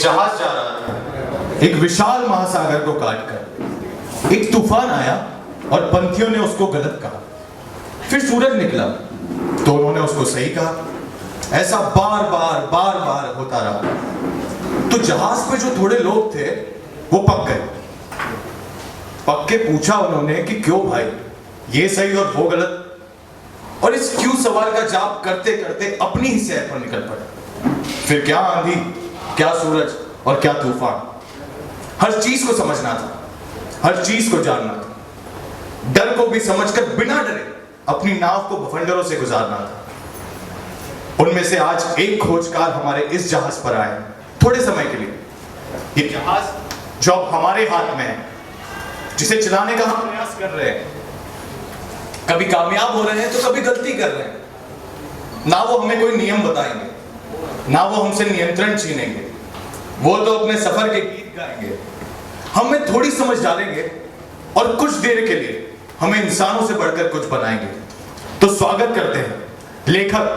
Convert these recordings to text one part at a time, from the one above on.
जहाज जा रहा था एक विशाल महासागर को काटकर। एक तूफान आया और पंथियों ने उसको गलत कहा। फिर सूरज निकला तो उन्होंने उसको सही कहा। ऐसा बार बार होता रहा। तो जहाज पे जो थोड़े लोग थे वो पक गए। पक के पूछा उन्होंने कि क्यों भाई, ये सही और वो गलत। और इस क्यों सवाल का जवाब करते करते अपनी ही सैर पर निकल पड़े। फिर क्या आंधी, क्या सूरज और क्या तूफान, हर चीज को समझना था, हर चीज को जानना था। डर को भी समझकर बिना डरे अपनी नाव को भफंडरों से गुजारना था। उनमें से आज एक खोजकार हमारे इस जहाज पर आए थोड़े समय के लिए। ये जहाज जो अब हमारे हाथ में है, जिसे चलाने का हम प्रयास कर रहे हैं, कभी कामयाब हो रहे हैं तो कभी गलती कर रहे हैं। ना वो हमें कोई नियम बताएंगे, ना वो हमसे नियंत्रण छीनेंगे। वो तो अपने सफर के गीत गाएंगे, हमें थोड़ी समझ डालेंगे और कुछ देर के लिए हमें इंसानों से बढ़कर कुछ बनाएंगे। तो स्वागत करते हैं लेखक,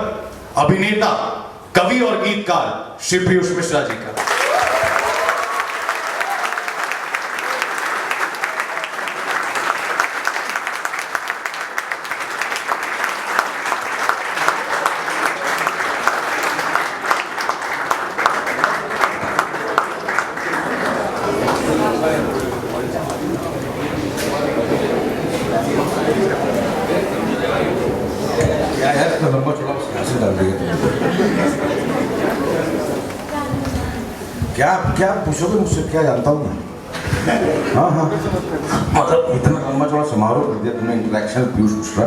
अभिनेता, कवि और गीतकार श्री पीयूष मिश्रा जी का। क्या क्या पूछोगे मुझसे, क्या जानता हूँ मैं? हाँ, मतलब इतना लंबा चौड़ा समारोह कर दिया तुमने, इंटरेक्शन पीयूष मिश्रा।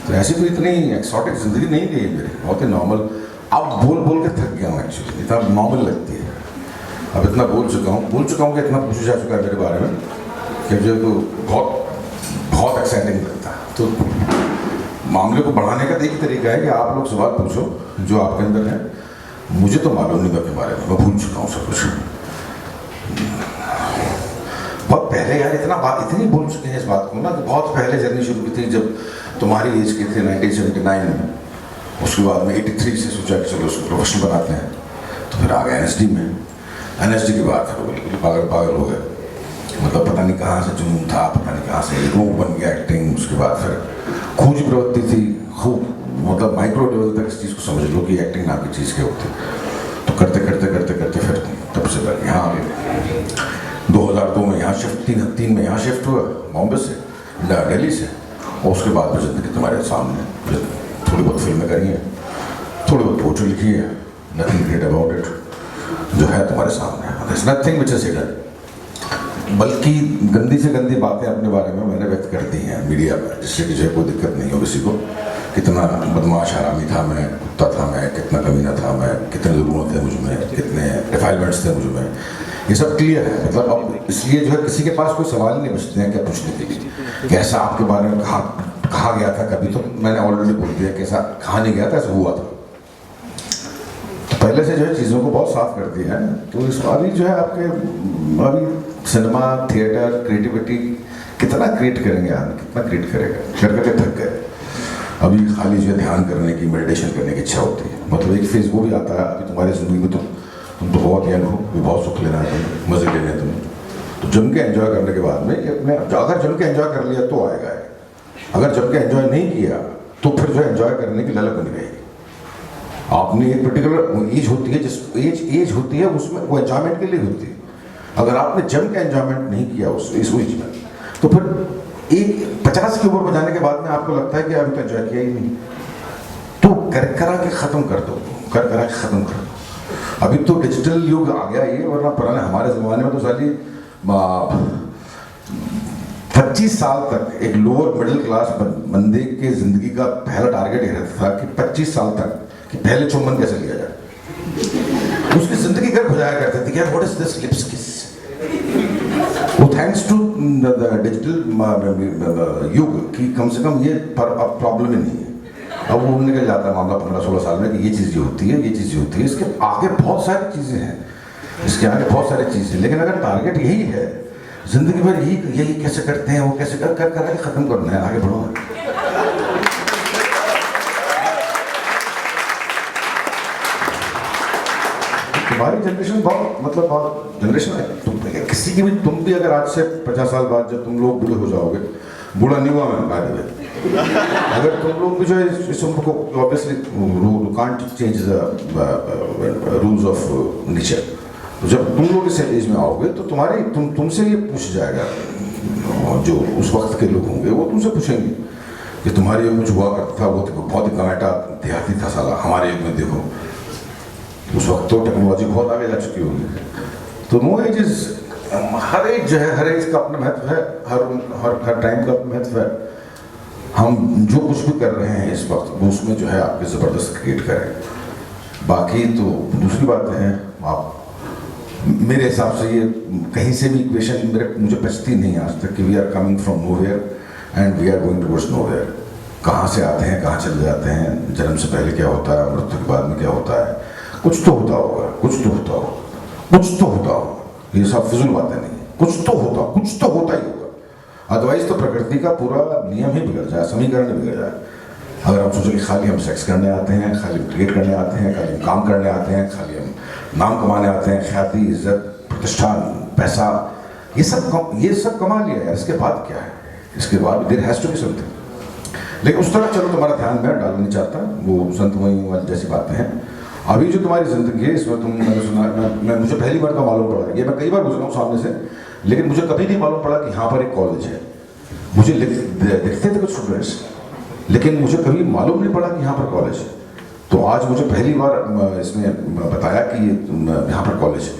तो ऐसी कोई इतनी एक्सोटिक जिंदगी नहीं गई मेरी, बहुत ही नॉर्मल। अब बोल के थक गया हूँ एक्चुअली, इतना नॉर्मल लगती है। अब इतना बोल चुका हूँ कि इतना पूछा जा चुका है मेरे बारे में कि मुझे तो बहुत एक्साइटिंग लगता है। तो मामले को बढ़ाने का एक ही तरीका है कि आप लोग सवाल पूछो जो आपके अंदर है। मुझे तो मालूम नहीं के बारे में, मैं भूल चुका हूँ सब कुछ। बहुत पहले यार इतनी बोल चुके हैं इस बात को ना, कि बहुत पहले जर्नी शुरू की थी जब तुम्हारी एज की थी 1979 में। उसके बाद में 83 से सोचा कि चलो उसको प्रोफेशनल बनाते हैं। तो फिर आ गए NSD में। NSD के बाद फिर बिल्कुल पागल हो गए। मतलब पता नहीं कहाँ से जुनून था, पता नहीं कहाँ से रोग बन गया एक्टिंग। उसके बाद फिर खोज प्रवृत्ति थी खूब, मतलब माइक्रो लेवल तक इस चीज़ को समझ लो कि एक्टिंग नाम की चीज़ क्या होती है। तो करते फिर तब से पहले यहाँ आ गए। 2002 में यहाँ शिफ्ट, 3 में यहाँ शिफ्ट हुआ बॉम्बे से, दिल्ली से। और उसके बाद में जिंदगी तुम्हारे सामने, थोड़ी बहुत फिल्में करी हैं, थोड़ी बहुत पोएट्री लिखी है, नथिंग ग्रेट अबाउट इट, जो है तुम्हारे सामने। Nothing which is hidden. बल्कि गंदी से गंदी बातें अपने बारे में मैंने व्यक्त कर दी हैं मीडिया पर, जिससे कि जो है कोई दिक्कत नहीं हो किसी को। कितना बदमाश हरामी था मैं, कुत्ता था मैं, कितना कमीना था मैं, कितने जुर्म थे मुझ में, कितने रिफाइनमेंट्स थे मुझ में, ये सब क्लियर है। मतलब अब इसलिए जो है किसी के पास कोई सवाल नहीं बचते हैं क्या पूछने के लिए, कैसा आपके बारे में कहा गया था कभी। तो मैंने ऑलरेडी बोल दिया कैसा कहा नहीं गया था, ऐसा हुआ था। तो पहले से जो है चीज़ों को बहुत साफ कर दिया है। तो इस अभी जो है आपके अभी सिनेमा, थिएटर, क्रिएटिविटी कितना क्रिएट करेंगे आप, कितना क्रिएट करेगा, करके थक गए। अभी खाली जो है ध्यान करने की, मेडिटेशन करने की इच्छा होती है। मतलब एक फेज वो भी आता है अभी तुम्हारी जिंदगी में। तुम तो बहुत यंग हो, भी बहुत सुख लेना है तुम्हें, मजे लेने हैं तुम्हें। तो जम के एंजॉय करने के बाद में अपने, अगर जम के एंजॉय कर लिया तो आएगा। अगर जम के एंजॉय नहीं किया तो फिर जो एंजॉय करने की ललक बनी रहेगी। आपने एक पर्टिकुलर एज होती है, जिस एज होती है उसमें वो एंजॉयमेंट के लिए होती है। अगर आपने जम के एंजॉयमेंट नहीं किया उस एज में, तो फिर एक 50 की उम्र में जाने के बाद में आपको लगता है कि अभी तो एंजॉय किया ही नहीं। तो करा के ख़त्म कर दो, करा के ख़त्म कर दो। अभी तो डिजिटल युग आ गया ये, वरना पुराने हमारे ज़माने में तो साली 25 साल तक एक लोअर मिडिल क्लास बंदे के ज़िंदगी का पहला टारगेट ये रहता था कि 25 साल तक कि पहले चुम्बन कैसे लिया जाए। उसकी ज़िंदगी गर्क हो जाया करते थे कि यार व्हाट इज दिस लिप्स किस। वो थैंक्स टू द डिजिटल युग कि कम से कम ये अब प्रॉब्लम ही नहीं है। अब वो निकल जाता है मामला 15-16 साल में कि ये चीज़ होती है, ये चीज़ होती है। इसके आगे बहुत सारी चीज़ें हैं, इसके आगे बहुत सारी चीज़ें। लेकिन अगर टारगेट यही है जिंदगी भर, यही कैसे करते हैं, वो कैसे कर के ख़त्म करना है, आगे बढ़ो। हमारी जनरेशन बहुत मतलब बहुत जनरेशन है। तुम किसी की भी, तुम भी अगर आज से 50 साल बाद जब तुम लोग बूढ़े हो जाओगे, बूढ़ा नहीं हुआ मैं बाय द वे, अगर तुम लोग भी जो है इस उम्र को obviously you can't change the rules of nature. तो जब तुम लोग इस एज में आओगे तो तुमसे ये पूछ जाएगा, जो उस वक्त के लोग होंगे वो तुमसे पूछेंगे कि तुम्हारे युग में जो हुआ करता था वो तो बहुत ही कमेटा देहाती था साला, हमारे युग में देखो। उस वक्त तो टेक्नोलॉजी बहुत आगे जा चुकी होगी। तो नो एज इज, हर एज जो है, हर एज का अपना महत्व है, हर टाइम का अपना महत्व है। हम जो कुछ भी कर रहे हैं इस वक्त वो उसमें जो है आपके ज़बरदस्त क्रिएट करें। बाकी तो दूसरी बातें हैं, आप मेरे हिसाब से ये कहीं से भी इक्वेशन मुझे पचती नहीं आज तक कि we are coming from nowhere and we are going towards nowhere. कहाँ से आते हैं, कहाँ चले जाते हैं, जन्म से पहले क्या होता है, मृत्यु के बाद में क्या होता है, कुछ तो होता होगा, कुछ तो होता होगा, कुछ तो होता होगा। ये सब फिजूल बातें नहीं, कुछ तो होता ही होगा। अदरवाइज तो प्रकृति का पूरा नियम ही बिगड़ जाए, समीकरण बिगड़ जाए। अगर हम सोचें कि खाली हम सेक्स करने आते हैं, खाली क्रिएट करने आते हैं, खाली हम काम करने आते हैं, खाली हम नाम कमाने आते हैं, ख्याति, इज्जत, प्रतिष्ठान, पैसा, ये सब कमा लिया है, इसके बाद क्या है? इसके बाद there has to be something. लेकिन उस तरफ चलो तुम्हारा ध्यान मैं डालना नहीं चाहता, वो संत वही वाली जैसी बातें हैं। अभी जो तुम्हारी जिंदगी है इसमें मैंने सुना, मैं मुझे पहली बार तो मालूम पड़ा, ये मैं कई बार गुजरा हूँ सामने से, लेकिन मुझे कभी नहीं मालूम पड़ा कि यहाँ पर एक कॉलेज है। मुझे दिखते थे कुछ स्टूडेंट्स, लेकिन मुझे कभी मालूम नहीं पड़ा कि यहाँ पर कॉलेज है। तो आज मुझे पहली बार इसमें बताया कि यहाँ पर कॉलेज है।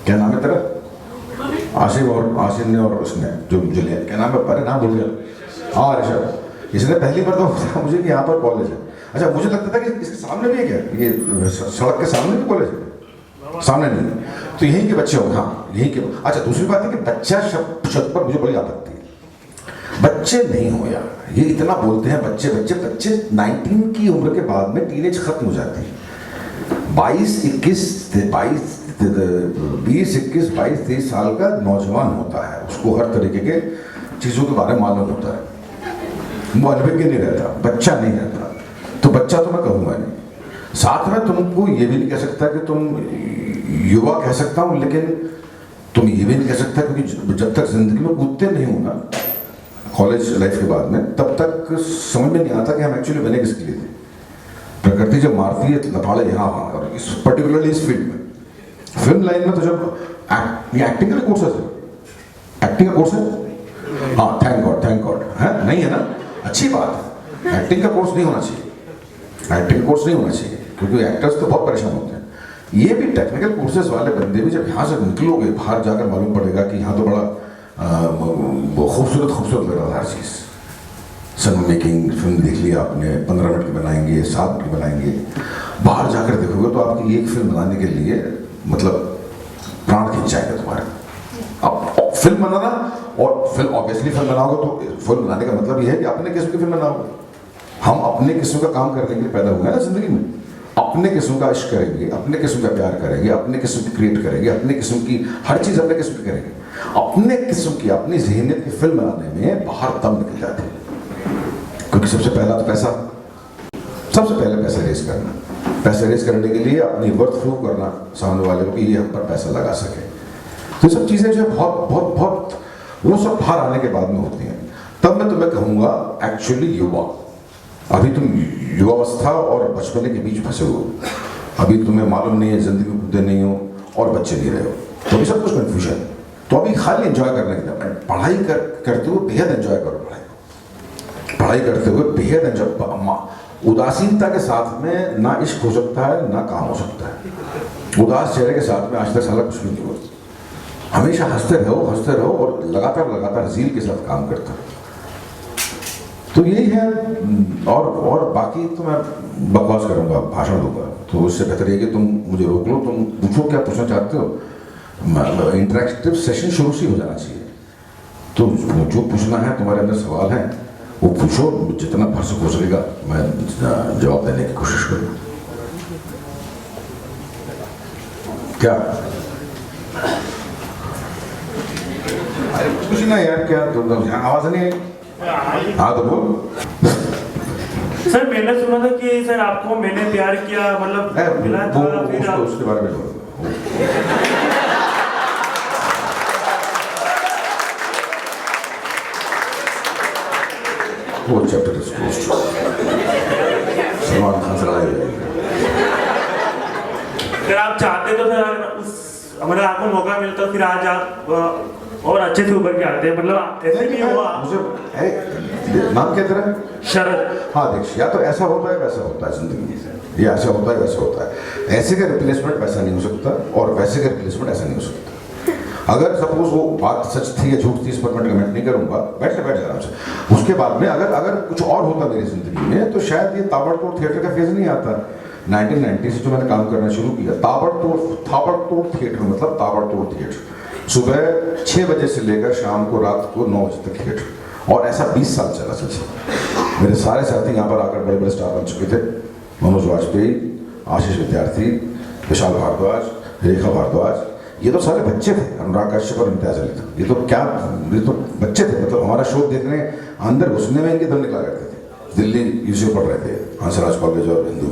क्या नाम है तेरा? आशिन ने और उसने जो मुझे लिया, क्या नाम है? अरे नाम भूल गया। हाँ ऋषभ, इसने पहली बार तो बताया मुझे कि यहाँ पर कॉलेज है। अच्छा, मुझे लगता था कि इसके सामने भी है क्या, ये सड़क के सामने भी कॉलेज है? सामने नहीं, तो यहीं के बच्चे होंगे। हाँ यहीं के। अच्छा, दूसरी बात है कि बच्चा शब्द पर मुझे बड़ी आपत्ति है। बच्चे नहीं हो यार, ये इतना बोलते हैं बच्चे बच्चे बच्चे। 19 की उम्र के बाद में टीनेज खत्म हो जाती है। 20, 21, 23 साल का नौजवान होता है, उसको हर तरीके के चीज़ों के बारे में मालूम होता है, वो अनभिज्ञ नहीं रहता, बच्चा नहीं रहता। तो बच्चा तो मैं कहूँगा नहीं। साथ में तुमको ये भी नहीं कह सकता कि तुम युवा कह सकता हूँ, लेकिन तुम ये भी नहीं कह सकता, क्योंकि जब तक जिंदगी में कूदते नहीं हो ना कॉलेज लाइफ के बाद में, तब तक समझ में नहीं आता कि हम एक्चुअली बने किसके लिए थे। प्रकृति जब मारती है लफाड़े यहाँ वहाँ, और इस पर्टिकुलरली इस फील्ड में, फिल्म लाइन में तो जब ये एक्टिंग का कोर्स है, एक्टिंग का कोर्स है। हाँ थैंक गॉड है, नहीं है ना, अच्छी बात है। एक्टिंग का कोर्स नहीं होना चाहिए, एक्टिंग कोर्स नहीं होना चाहिए, क्योंकि एक्टर्स तो बहुत परेशान होते हैं। ये भी टेक्निकल कोर्सेज वाले बंदे भी जब यहाँ से निकलोगे, बाहर जाकर मालूम पड़ेगा कि यहाँ तो बड़ा खूबसूरत लग रहा है हर चीज़। फिल्म मेकिंग, फिल्म देख लिया आपने, 15 मिनट की बनाएंगे, 7 मिनट की बनाएंगे। बाहर जाकर देखोगे तो आपकी एक फिल्म बनाने के लिए मतलब प्राण खींच जाएगा तुम्हारे। अब फिल्म बनाना, और फिल्म ऑब्वियसली फिल्म बनाओगे तो फिल्म बनाने का मतलब ये है कि अपने किस्म की फिल्म बनाओगे। हम अपने किस्म का काम करने के लिए पैदा हुए हैं ना जिंदगी में। अपने किस्म का इश्क करेंगे, अपने किस्म का प्यार करेंगे, अपने किस्म की क्रिएट करेंगे, अपने किस्म की हर चीज़ अपने किस्म की करेंगे। अपने किस्म की अपनी ज़हनियत की फिल्म बनाने में बाहर दम निकल जाते हैं, क्योंकि सबसे पहला तो पैसा, सबसे पहले पैसा रेज करना, पैसा रेज करने के लिए अपनी वर्थ प्रूव करना सामने वाले को कि ये हम पर पैसा लगा सके। तो सब चीज़ें जो है बहुत वो सब बाहर आने के बाद में होती हैं। तब मैं तुम्हें कहूँगा एक्चुअली युवा, अभी तुम युवावस्था और बचपने के बीच फंसे हो, अभी तुम्हें मालूम नहीं है, जिंदगी में कूदे नहीं हो और बच्चे नहीं रहे हो, तो अभी सब कुछ कन्फ्यूजन है। तो अभी खाली एंजॉय करने के लिए पढ़ाई करते हुए बेहद एंजॉय करो। पढ़ाई करते हुए बेहद एंजॉय। उदासीनता के साथ में ना इश्क हो सकता है ना काम हो सकता है। उदास चेहरे के साथ में आज तक साला कुछ भी नहीं हुआ। हमेशा हंसते रहो और लगातार हसील के साथ काम करते रहो। तो यही है। और बाकी तो मैं बकवास करूँगा, भाषण दूंगा, तो उससे बेहतर है कि तुम मुझे रोक लो, तुम पूछो क्या पूछना चाहते हो। इंटरेक्टिव सेशन शुरू से हो जाना चाहिए। तो जो पूछना है, तुम्हारे अंदर सवाल है वो पूछो, जितना भरसक हो सकेगा मैं जवाब देने की कोशिश करूँ। क्या अरे कुछ ना यार, क्या आवाज नहीं आई? हाँ तो बोल। सर मैंने सुना था कि सर आपको मैंने प्यार किया मतलब मिला था, फिर उसके बारे में वो chapter is closed. Salman Khan से लड़ाई हो जाएगी। अगर आप चाहते तो फिर उस मतलब आपको मौका मिलता तो फिर आज आप और अच्छे से उभर के आते हैं, मतलब ऐसे भी हुआ। मुझे नाम क्या तेरा? शरद। हाँ देख, या तो ऐसा होता है वैसा होता है जिंदगी से, या ऐसा होता है वैसा होता है। ऐसे का रिप्लेसमेंट वैसा नहीं हो सकता और वैसे का रिप्लेसमेंट ऐसा नहीं हो सकता। अगर सपोज वो बात सच थी या झूठ थी, इस पर मैं कमेंट नहीं करूंगा, बैठ जा आराम से। उसके बाद में अगर कुछ और होता मेरी जिंदगी में तो शायद ये ताबड़तोड़ थिएटर का फेज नहीं आता। 1990 से जो मैंने काम करना शुरू किया, ताबड़तोड़ थिएटर, मतलब ताबड़तोड़ थिएटर। सुबह 6 बजे से लेकर शाम को रात को 9 बजे तक थिएटर, और ऐसा 20 साल चला सिलसिला। मेरे सारे साथी यहाँ पर आकर बड़े बड़े स्टार बन चुके थे। मनोज वाजपेयी, आशीष विद्यार्थी, विशाल भारद्वाज, रेखा भारद्वाज, ये तो सारे बच्चे थे। अनुराग कश्यप और इम्तियाज अली, ये तो बच्चे थे। मतलब हमारा शो देखने अंदर घुसने में इनके दम निकला करते थे। दिल्ली यूसी पढ़ रहे थे, हंसराज कॉलेज और हिंदू।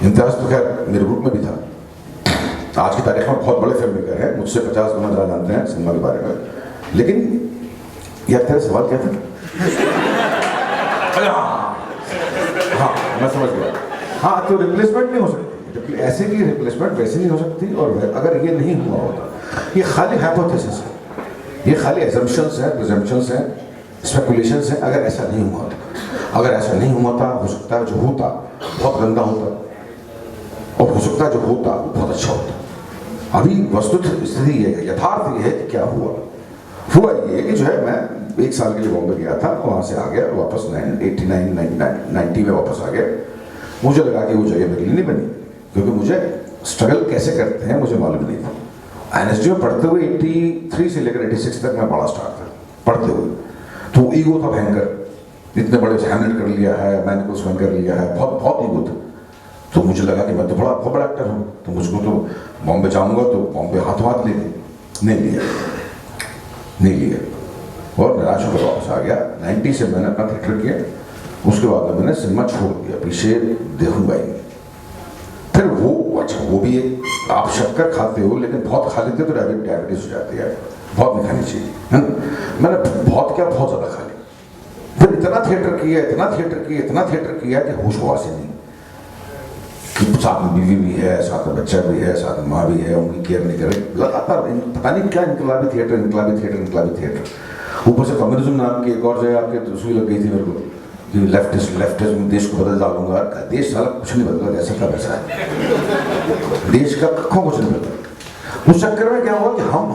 इम्तियाज तो खैर मेरे ग्रुप में भी था। आज की तारीख में बहुत बड़े फिल्म मेकर हैं, मुझसे 50 गुना ज़्यादा जानते हैं सिनेमा के बारे में। लेकिन यार तेरा सवाल क्या था? हाँ मैं समझ गया। हाँ, तो रिप्लेसमेंट नहीं हो सकती ऐसे की, रिप्लेसमेंट वैसे नहीं हो सकती। और अगर ये नहीं हुआ होता, ये खाली हाइपोथेसिस है, ये खाली एजम्पशंस हैं, प्रिजम्पशंस हैं, स्पेकुलेशंस हैं। अगर ऐसा नहीं हुआ था, अगर ऐसा नहीं हुआ था, हो सकता है जो होता बहुत गंदा होता, और हो सकता है जो होता वो बहुत अच्छा होता। अभी वस्तुत स्थिति ये है, यथार्थ ये है कि क्या हुआ ये कि जो है मैं 1 साल के लिए बॉम्बे गया था, वहाँ से आ गया वापस 90 में वापस आ गया। मुझे लगा कि वो जगह मेरे लिए नहीं बनी, क्योंकि मुझे स्ट्रगल कैसे करते हैं मुझे मालूम नहीं था। एनएसडी में पढ़ते हुए 83 से लेकर 86 तक मैं बड़ा स्टार था पढ़ते हुए। तो ईगो था भयंकर, इतने बड़े से हैंडल कर लिया है, मैंने कुछ स्वयं कर लिया है, बहुत ईगो था। तो मुझे लगा कि मैं तो बहुत बड़ा एक्टर हूँ, तो मुझको तो बॉम्बे जाऊँगा तो बॉम्बे हाथ लेंगे। नहीं लिया और निराश होकर वापस आ गया। 90 से मैंने अपना थिएटर किया, उसके बाद में मैंने सिनेमा छोड़ दिया, पीछे देखूंगा ही नहीं। फिर वो अच्छा, वो भी एक, आप शक्कर खाते हो लेकिन बहुत खा लेते हो तो डायबिटीज हो जाती है, बहुत नहीं खानी चाहिए, है ना। मैंने बहुत ज़्यादा खा ली। फिर इतना थिएटर किया कि होश वास ही नहीं, कि साथ में बीवी भी है, साथ में बच्चा भी है, साथ में माँ भी है, उनकी केयर नहीं करे। लगातार पता नहीं क्या इनकलाबी थिएटर। ऊपर से कम्युनिज्म नाम की एक और जगह आपके सुई लग गई थी मेरे को कि लेफ्टिज्म देश को बदल डालूंगा। देश साला कुछ नहीं बदला, जैसा था वैसा है। देश का कखों कुछ नहीं बदला। उस चक्कर में क्या हुआ कि हम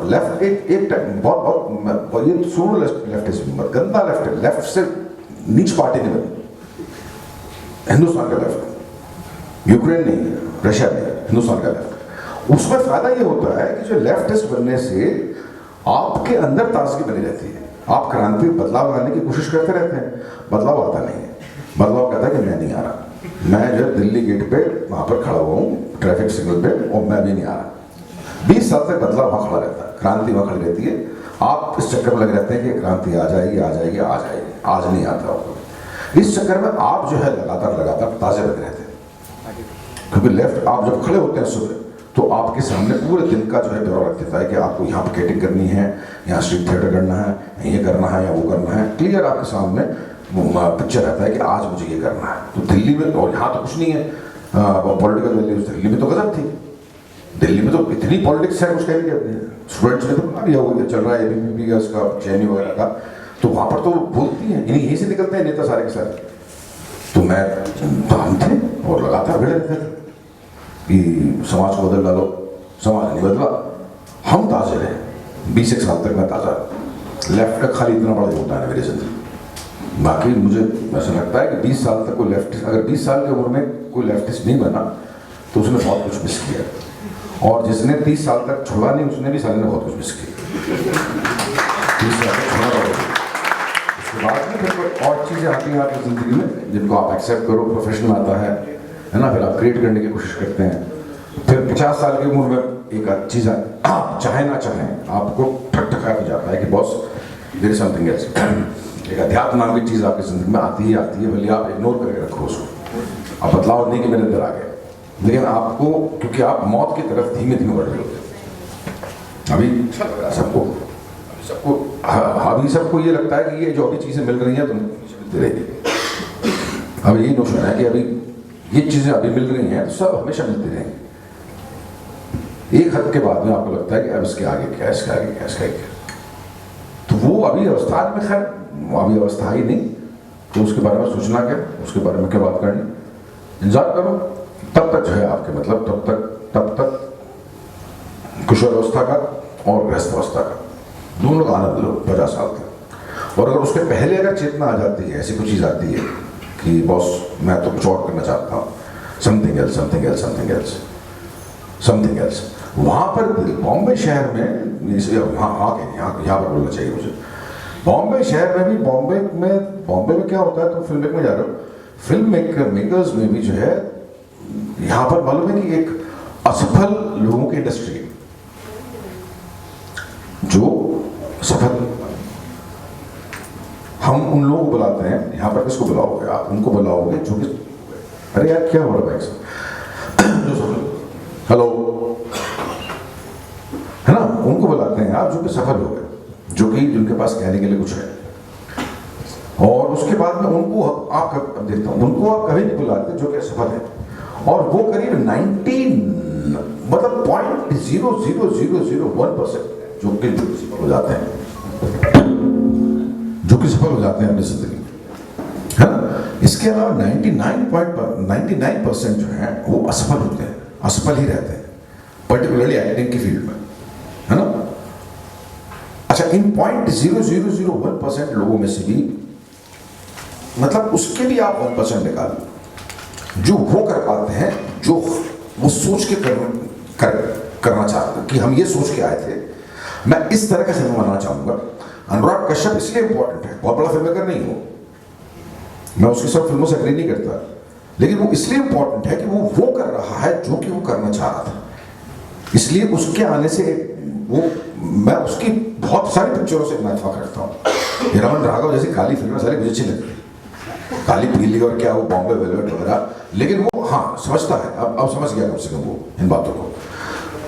लेफ्ट एक टाइम बहुत ये सुनो, लेफ्टिज्म गंदा लेफ्ट से नीच पार्टी नहीं बनी। हिंदुस्तान का लेफ्ट, यूक्रेन नहीं, रशिया नहीं, हिंदुस्तान का लेफ्ट। उसमें फायदा ये होता है कि जो लेफ्टिस्ट बनने से आपके अंदर ताजगी बनी रहती है। आप क्रांति बदलाव लाने की कोशिश करते रहते हैं, बदलाव आता नहीं है। बदलाव कहता है कि मैं नहीं आ रहा। मैं जो दिल्ली गेट पे वहाँ पर खड़ा हुआ हूँ ट्रैफिक सिग्नल पे, और मैं भी नहीं आ रहा। 20 साल तक बदलाव वहाँ खड़ा रहता है, क्रांति वहाँ खड़ी रहती है। आप इस चक्कर में लगे रहते हैं कि क्रांति आ जाएगी, आज नहीं आता। इस चक्कर में आप जो है लगातार ताज़े बने रहते हैं, क्योंकि लेफ्ट आप जब खड़े होते हैं सुबह तो आपके सामने पूरे दिन का जो है ब्यौरा रख देता है कि आपको यहाँ पर कैटिंग करनी है, यहाँ स्ट्रीट थिएटर करना है, ये करना है या वो करना है। क्लियर आपके सामने पिक्चर रहता है कि आज मुझे ये करना है। तो दिल्ली में, और यहाँ तो कुछ नहीं है पॉलिटिकल वैल्यूज, दिल्ली में तो गजब थी। दिल्ली में तो इतनी पॉलिटिक्स है, कुछ कह नहीं कहते। स्टूडेंट्स में तो बना दिया हुआ चल रहा है ABVP का, उसका JNU वगैरह का, तो वहाँ पर तो बोलती हैं, यहीं से निकलते हैं नेता सारे के सारे। तो हम थे और लगातार भिड़े रहते थे कि समाज को बदल डालो। समाज नहीं बदला, हम ताज़े रहे। 20 साल तक मैं ताज़ा। लेफ्ट का खाली इतना बड़ा योगदान है मेरी जिंदगी। बाकी मुझे ऐसा लगता है कि 20 साल तक कोई लेफ्टिस्ट, अगर 20 साल की उम्र में कोई लेफ्टिस्ट नहीं बना तो उसने बहुत कुछ मिस किया, और जिसने 30 साल तक छोड़ा नहीं उसने भी साले ने बहुत कुछ मिस किया। 30 साल तक छोड़ा बहुत। उसके बाद में फिर कोई और चीज़ें आती हैं आपकी ज़िंदगी में जिनको आप एक्सेप्ट करो। प्रोफेशनल आता है ना, फिर आप क्रिएट करने की कोशिश करते हैं। फिर 50 साल की उम्र में एक चीज़ आप चाहे ना चाहें आपको ठक हो जाता है कि boss there is something else. एक अध्यात्म नाम की चीज़ आपकी ज़िंदगी में आती है, भले आप इग्नोर करके रखो उसको। आप बदलाव नहीं कि मेरे अंदर आ गए, लेकिन आपको, क्योंकि आप मौत की तरफ धीमे धीमे बढ़ रहे होते, अभी अच्छा लग रहा है सबको, अभी सबको ये लगता है कि ये जो अभी चीज़ें मिल रही हैं तो मिलती रहेगी। अब यही नोशन है कि अभी ये चीज़ें अभी मिल रही हैं तो सब हमेशा मिलती रहेंगी। एक हद के बाद में आपको लगता है कि अब इसके आगे क्या, इसके आगे क्या, इसके आगे क्या। तो वो अभी अवस्था में, खैर अभी अवस्था ही नहीं, तो उसके बारे में सोचना क्या, उसके बारे में क्या बात करनी, इंतजार करो तब तक जो है आपके मतलब तब तक कुशल अवस्था का और गृहस्थ अवस्था का दोनों का आनंद लो 50 साल तक। और अगर उसके पहले अगर चेतना आ जाती है, ऐसी कोई चीज़ आती है कि बॉस मैं तो कुछ और करना चाहता हूँ, something else something else something else something else, वहाँ पर बॉम्बे शहर में, यहाँ पर बोलना चाहिए मुझे, बॉम्बे शहर में भी, बॉम्बे में क्या होता है, तो फिल्म में जा रहे हो, फिल्म मेकर्स में भी जो है यहाँ पर मालूम है कि एक असफल लोगों की इंडस्ट्री है, जो सफल, हम उन लोगों को बुलाते हैं, यहाँ पर किसको बुलाओगे आप, उनको बुलाओगे जो कि, अरे यार क्या हो रहा है जो सफल, हेलो, है ना, उनको बुलाते हैं आप जो कि सफल हो गए, जो कि जिनके पास कहने के लिए कुछ है। और उसके बाद में उनको आप देखता हूँ, उनको आप कभी नहीं बुलाते जो कि असफल है, और वो करीब 19 मतलब 0.00001% जो कि सफल हो जाते हैं, जो कि सफल हो जाते हैं अपनी जिंदगी में, है ना। इसके अलावा 99% जो है वो असफल होते हैं, असफल ही रहते हैं, पर्टिकुलरली एक्टिंग की फील्ड में, है ना। अच्छा, इन 0.0001% लोगों में से भी मतलब उसके भी आप 1% निकाल, जो वो कर पाते हैं, जो वो सोच के करना चाहते हैं कि हम ये सोच के आए थे। मैं इस तरह का फिल्म बनाना चाहूंगा। अनुराग कश्यप इसलिए इंपॉर्टेंट है, बहुत बड़ा फिल्म मेकर नहीं हो, मैं उसकी सब फिल्मों से एग्री नहीं करता, लेकिन वो इसलिए इंपॉर्टेंट है कि वो कर रहा है जो कि वो करना चाह रहा था, इसलिए उसके आने से वो, मैं उसकी बहुत सारी पिक्चरों से मैं इत्तेफाक करता हूँ। रमन राघव जैसी काली फिल्में सारी मुझे अच्छी लगती है, काली पीली और क्या वो बॉम्बे वेलवेट वगैरह, लेकिन वो हाँ समझता है, अब समझ गया कम से कम वो इन बातों को।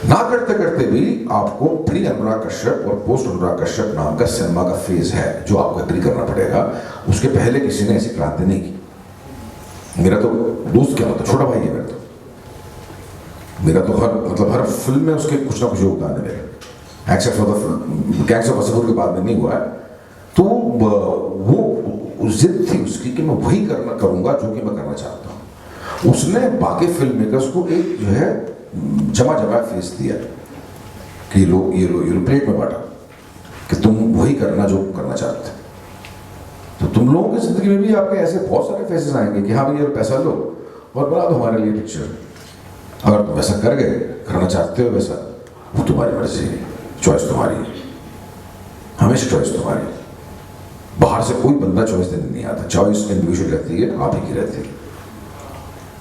ना करते करते भी आपको प्री अनुराग कश्यप और पोस्ट अनुराग कश्यप नाम का सिनेमा का फेज है जो आपको एग्री करना पड़ेगा। उसके पहले किसी ने ऐसी क्रांति नहीं की। मेरा तो दोस्त क्या होता, छोटा भाई है मेरा तो हर फिल्म में उसके कुछ ना कुछ योगदान है मेरा, except for the gangs of Wasseypur के बाद में नहीं हुआ है। तो वो जिद थी उसकी कि मैं वही करूंगा जो कि मैं करना चाहता हूँ। उसने बाकी फिल्म मेकर्स को एक जो है जमा फेस दिया कि ये लो प्लेट में बांटा कि तुम वही करना जो करना चाहते हो। तो तुम लोगों की जिंदगी में भी आपके ऐसे बहुत सारे फेसेस आएंगे कि हाँ भाई ये पैसा लो और बना दो हमारे लिए पिक्चर। अगर तुम वैसा कर गए, करना चाहते हो वैसा, वो तुम्हारी मर्जी है, चॉइस तुम्हारी है, हमेशा चॉइस तुम्हारी है। बाहर से कोई बंदा चॉइस देने नहीं आता, चॉइस इंडिविजुअल रहती है, आप ही की रहती है।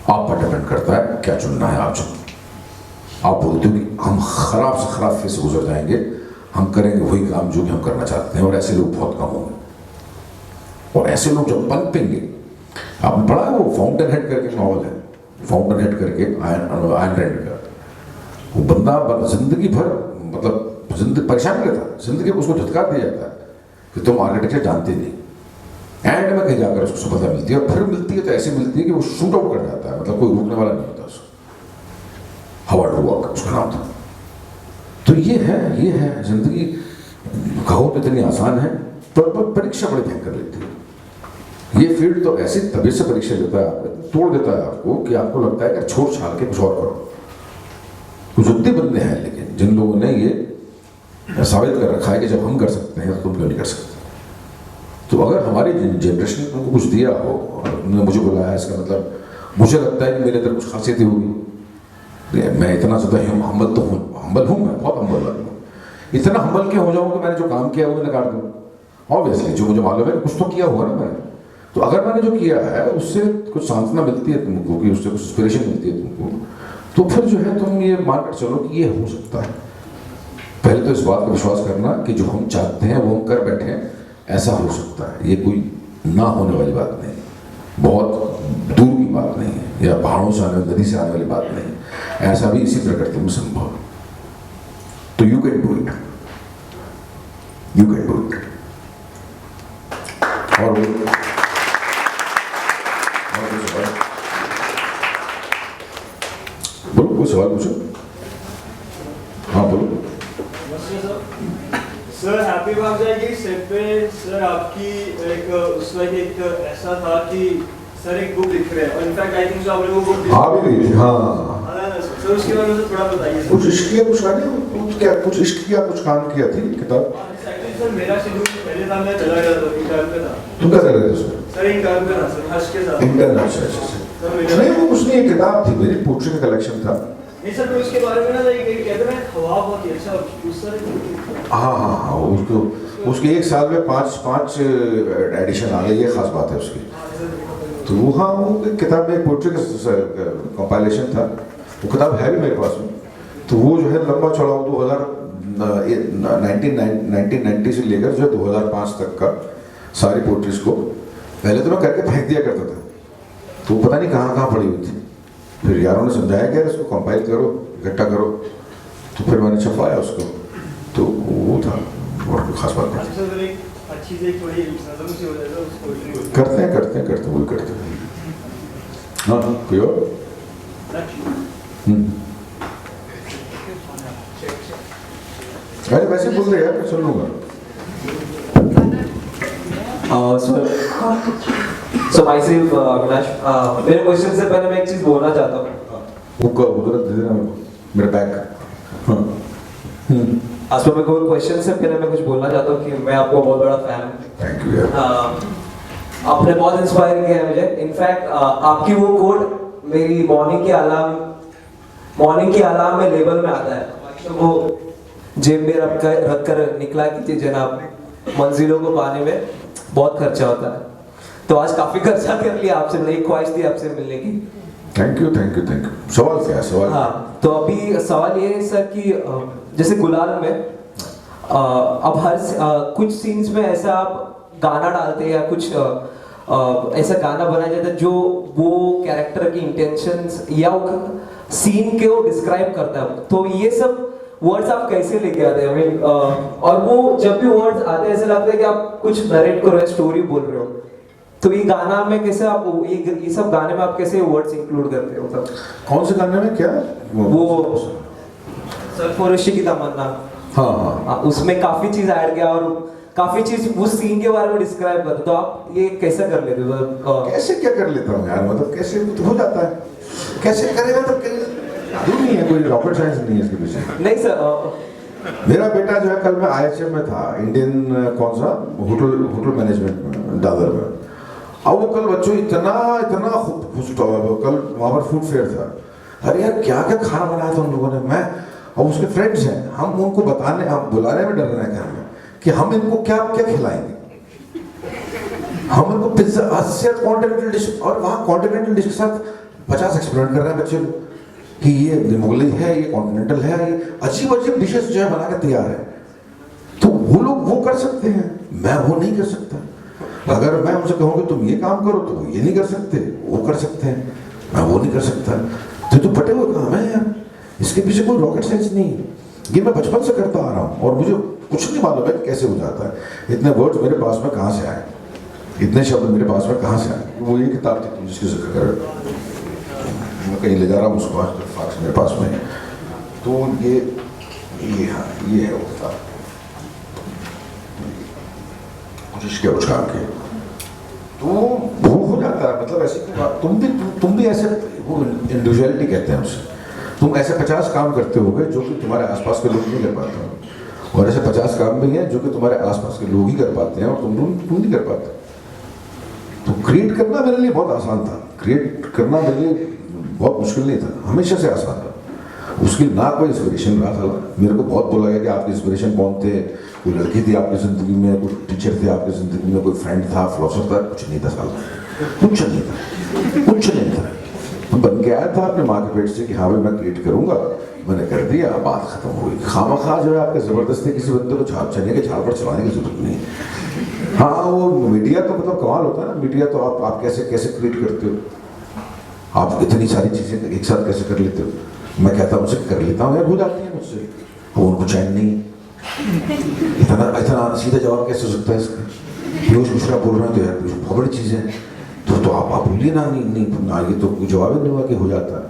आप पर डिपेंड करता है क्या चुनना है। आप बोलते हो कि हम खराब से खराब फेस से गुजर जाएंगे, हम करेंगे वही काम जो कि हम करना चाहते हैं, और ऐसे लोग बहुत कम होंगे। और ऐसे लोग जब पनपेंगे, आपने पढ़ा है वो फाउंटेन हेड करके नॉवल है, फाउंटेन हेड करके आयन रैंड का, वो बंदा जिंदगी भर मतलब जिंदगी परेशान रहता, जिंदगी उसको झटकार दिया जाता है कि तुम आर्किटेक्चर जानते नहीं, एंड में कहीं जाकर उसको सफलता मिलती है, और फिर मिलती है तो ऐसी मिलती है कि वो शूट आउट कर जाता है, मतलब कोई रोकने वाला नहीं होता उसको। हावर्ड वॉक उसका नाम था। तो ये है जिंदगी, कहो तो इतनी आसान है, पर परीक्षा बड़ी भयंकर लेती है। ये फील्ड तो ऐसी तबीयत से परीक्षा देता है, तोड़ देता है आपको कि आपको लगता है कि छोड़ छाड़ के कुछ और करो। कुछ उतने बंदे हैं लेकिन जिन लोगों ने ये साबित कर रखा है कि जब हम कर सकते हैं तो तुम क्यों नहीं कर सकते। तो अगर हमारी जनरेशन ने उनको कुछ दिया हो और उन्होंने मुझे बुलाया, इसका मतलब मुझे लगता है कि मेरे अंदर कुछ खासियतें होगी। मैं इतना ज़्यादा हम्बल तो हम्बल हूँ, मैं बहुत हम्बल वाला हूँ। इतना हम्बल क्यों हो जाऊँ कि मैंने जो काम किया वो नकार दूँ। ऑब्वियसली जो मुझे मालूम है कुछ तो किया हुआ ना मैंने, तो अगर मैंने जो किया है उससे कुछ सांत्वना मिलती है तुमको, कि उससे कुछ इंस्पिरेशन मिलती है तुमको, तो फिर जो है तुम ये मानकर चलो कि ये हो सकता है। पहले तो इस बात का विश्वास करना कि जो हम चाहते हैं वो हम कर बैठे हैं, ऐसा हो सकता है, ये कोई ना होने वाली बात नहीं। बहुत दूर की बात नहीं है, या पहाड़ों से आने नदी से आने वाली बात नहीं है। ऐसा भी इसी प्रकृति में संभव है। तो you can do it, you can do it. और बोलो, कोई सवाल पूछो। हाँ बोलो। सर हैप्पी बर्थडे की सेट पे सर आपकी एक उस वक्त एक ऐसा था कि सर एक बुक लिख रहे हैं और इनफैक्ट आई थिंक आपने वो बुक आ भी गई थी। हाँ सर उसके बारे में थोड़ा बताइए। कुछ इश्क किया, कुछ गाने, कुछ क्या, कुछ इश्क किया, कुछ काम किया थी किताब। एक्चुअली सर मेरा शेड्यूल पहले था, मैं चला गया था इंटर्न पे था। तुम क्या कर रहे थे उसमें? सर इंटर्न पे था सर, हर्ष के साथ इंटर्न। अच्छा नहीं, वो कुछ नहीं, एक किताब थी मेरी, पोट्री का कलेक्शन था। नहीं सर, तो उसके बारे में ना कहते हैं हवा बहुत ही अच्छा उस सर। हाँ, उसको उसके एक साल में पाँच एडिशन आ गई, ये खास बात है उसकी। तो वो हाँ, वो किताब में पोट्री का कंपाइलेशन था, वो किताब है भी मेरे पास में। तो वो जो है लंबा चौड़ा 1990 से लेकर जो है 2005 तक का सारी पोट्रीज को पहले तो मैं करके फेंक दिया करता था, तो वो पता नहीं कहाँ पड़ी हुई थी। फिर यारों ने समझाया कि यार इसको कंपाइल करो, इकट्ठा करो, तो फिर मैंने छपवाया उसको। तो वो था, और कोई खास बात नहीं। करते हैं वही करते हैं। हाँ कोई और? अरे वैसे बोल रहे यार, मैं सुन लूँगा। So myself, Avinash, मेरे क्वेश्चन से पहले मैं एक चीज बोलना चाहता हूँ। वो उधर दे देना मेरे बैग। आज मेरे को क्वेश्चन से पहले मैं कुछ बोलना चाहता हूँ कि मैं आपको बहुत बड़ा फैन हूँ। थैंक यू यार। आपने बहुत इंस्पायर किया है मुझे। इनफैक्ट आपकी वो कोड मेरी मॉर्निंग के अलार्म में लेबल में आता है। वो जेब में रख कर निकला कि जनाब मंजिलों को पाने में बहुत खर्चा होता है, तो आज काफी खर्चा कर लिया आपसे, एक ख्वाहिश थी आपसे मिलने की। Thank you. सवाल क्या है? सवाल हाँ, तो अभी सवाल ये है सर कि जैसे गुलाल में अब हर कुछ सीन्स में ऐसा आप गाना डालते हैं या कुछ ऐसा गाना बनाया जाता है जो वो कैरेक्टर की इंटेंशंस या सीन के वो डिस्क्राइब करता है। तो ये सब वर्ड्स आप कैसे लेके आते हैं? I mean, और वो जब भी वर्ड्स आते हैं ऐसा लगता है कि आप कुछ नरेट कर रहे हो, स्टोरी बोल रहे हो। तो ये गाना में कैसे आप ये सब गाने में आप कैसे वर्ड्स इंक्लूड करते हो? मतलब कौन से गाने में क्या? वो सरफरोशी की तमन्ना। हाँ, उसमें काफी चीज ऐड किया और काफी चीज उस सीन के बारे में डिस्क्राइब करते। तो आप ये कैसे कर लेते हो? कैसे क्या कर लेता हूँ यार, मतलब कैसे तो हो जाता है, कैसे करेगा तो दूर नहीं है, कोई रॉकेट साइंस नहीं है इसके पीछे। नहीं सर, मेरा बेटा जो है, कल मैं IHM में था, इंडियन कौन सा होटल मैनेजमेंट में, दादर में। अब वो कल बच्चों इतना खुश हुआ, कल वहाँ पर फूड फेयर था। अरे यार क्या खाना बनाया था उन लोगों ने। मैं और उसके फ्रेंड्स हैं, हम उनको हम बुलाने में डर रहे हैं घर में कि हम इनको क्या खिलाएंगे। हम इनको पिज्जा कॉन्टिनेंटल डिश, और वहाँ कॉन्टिनेंटल डिश के साथ 50 एक्सपेरिमेंट कर रहे हैं बच्चे कि ये मुगलई है, ये कॉन्टिनेंटल है, ये अजीब डिशेस जो है बना के तैयार है। तो वो लोग वो कर सकते हैं, मैं वो नहीं कर सकता। अगर मैं उनसे कहूँ कि तुम ये काम करो तो वो ये नहीं कर सकते, वो कर सकते हैं, मैं वो नहीं कर सकता। तो बटे हुए काम है यार, इसके पीछे कोई रॉकेट साइंस नहीं है। ये मैं बचपन से करता आ रहा हूँ और मुझे कुछ नहीं मालूम है कि कैसे हो जाता है। इतने वर्ड्स मेरे पास में कहाँ से आए, इतने शब्द मेरे पास में कहाँ से आए। वो ये किताब थी जिसकी जिक्र कर, मैं कहीं ले जा रहा हूँ उसको, आज फाक्स मेरे पास में है। तो ये है वो किताब, कुछ काम के। तो वो हो जाता है, मतलब ऐसी तुम भी ऐसे, वो इंडिविजुअलिटी कहते हैं उसे। तुम ऐसे 50 काम करते होगे जो कि तुम्हारे आसपास के लोग नहीं कर पाते हैं, और ऐसे 50 काम भी हैं जो कि तुम्हारे आसपास के लोग ही कर पाते हैं और तुम नहीं कर पाते। तो क्रिएट करना मेरे लिए बहुत आसान था, क्रिएट करना मेरे लिए बहुत मुश्किल नहीं था, हमेशा से आसान था। उसकी ना कोई इंस्पिरेशन रहा था। मेरे को बहुत बोला गया कि आपके इंस्पिरेशन कौन थे, कोई लड़की थी आपकी ज़िंदगी में, कोई टीचर थे आपकी ज़िंदगी में, कोई फ्रेंड था, फिलोसफर था। कुछ नहीं था साला, कुछ नहीं था। मैं बन के आया था अपने माँ के पेट से कि हाँ भाई मैं क्रिएट करूँगा, मैंने कर दिया, बात खत्म हो गई। खामा खा जो है आपके ज़बरदस्ती किसी बंदे को चने के झाड़ पर चलाने की जरूरत नहीं है। हाँ वो मीडिया तो मतलब कमाल होता है ना, मीडिया तो आप कैसे कैसे क्रिएट करते हो, आप इतनी सारी चीज़ें एक साथ कैसे कर लेते हो। मैं कहता हूँ उनसे कर लेता हूँ यार, हो जाती है मुझसे, वो उनको चैन नहीं। इतना इतना सीधा जवाब कैसे हो सकता है इसका? पीयूष मिश्रा बोल रहे हैं तो यार पीयूष बहुत बड़ी चीज़ है, तो आप बोलिए ना, नहीं ये तो कोई जवाब ही नहीं हुआ कि हो जाता है।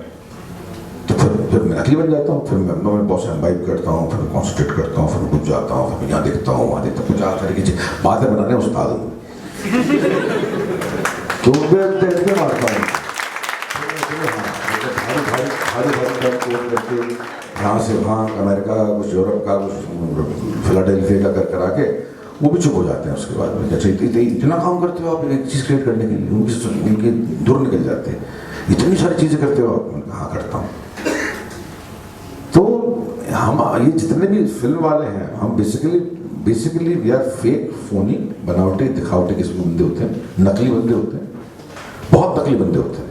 तो फिर मैं नकली बन जाता हूँ, फिर मैं बहुत सारा वाइब करता हूँ, फिर कॉन्सेंट्रेट करता हूँ, फिर कुछ जाता हूँ, फिर यहाँ देखता हूँ वहाँ देखता हूँ, कुछ आकर की बातें बनाने उस्ताद हूँ तो देखते मारता हूँ करके यहाँ से वहाँ अमेरिका, कुछ यूरोप का, कुछ फिलाडेल्फिया का कर आके वो भी चुप हो जाते हैं। उसके बाद में अच्छा इतना काम करते हो आप एक चीज़ क्रिएट करने के लिए, उनकी दूर निकल जाते हैं, इतनी सारी चीज़ें करते हो आप। हाँ करता हूँ। तो हम ये जितने भी फिल्म वाले हैं, हम basically we are fake, phoney, बनावटी, दिखावटी किस्म के बंदे होते हैं, नकली बंदे होते हैं, बहुत नकली बंदे होते हैं।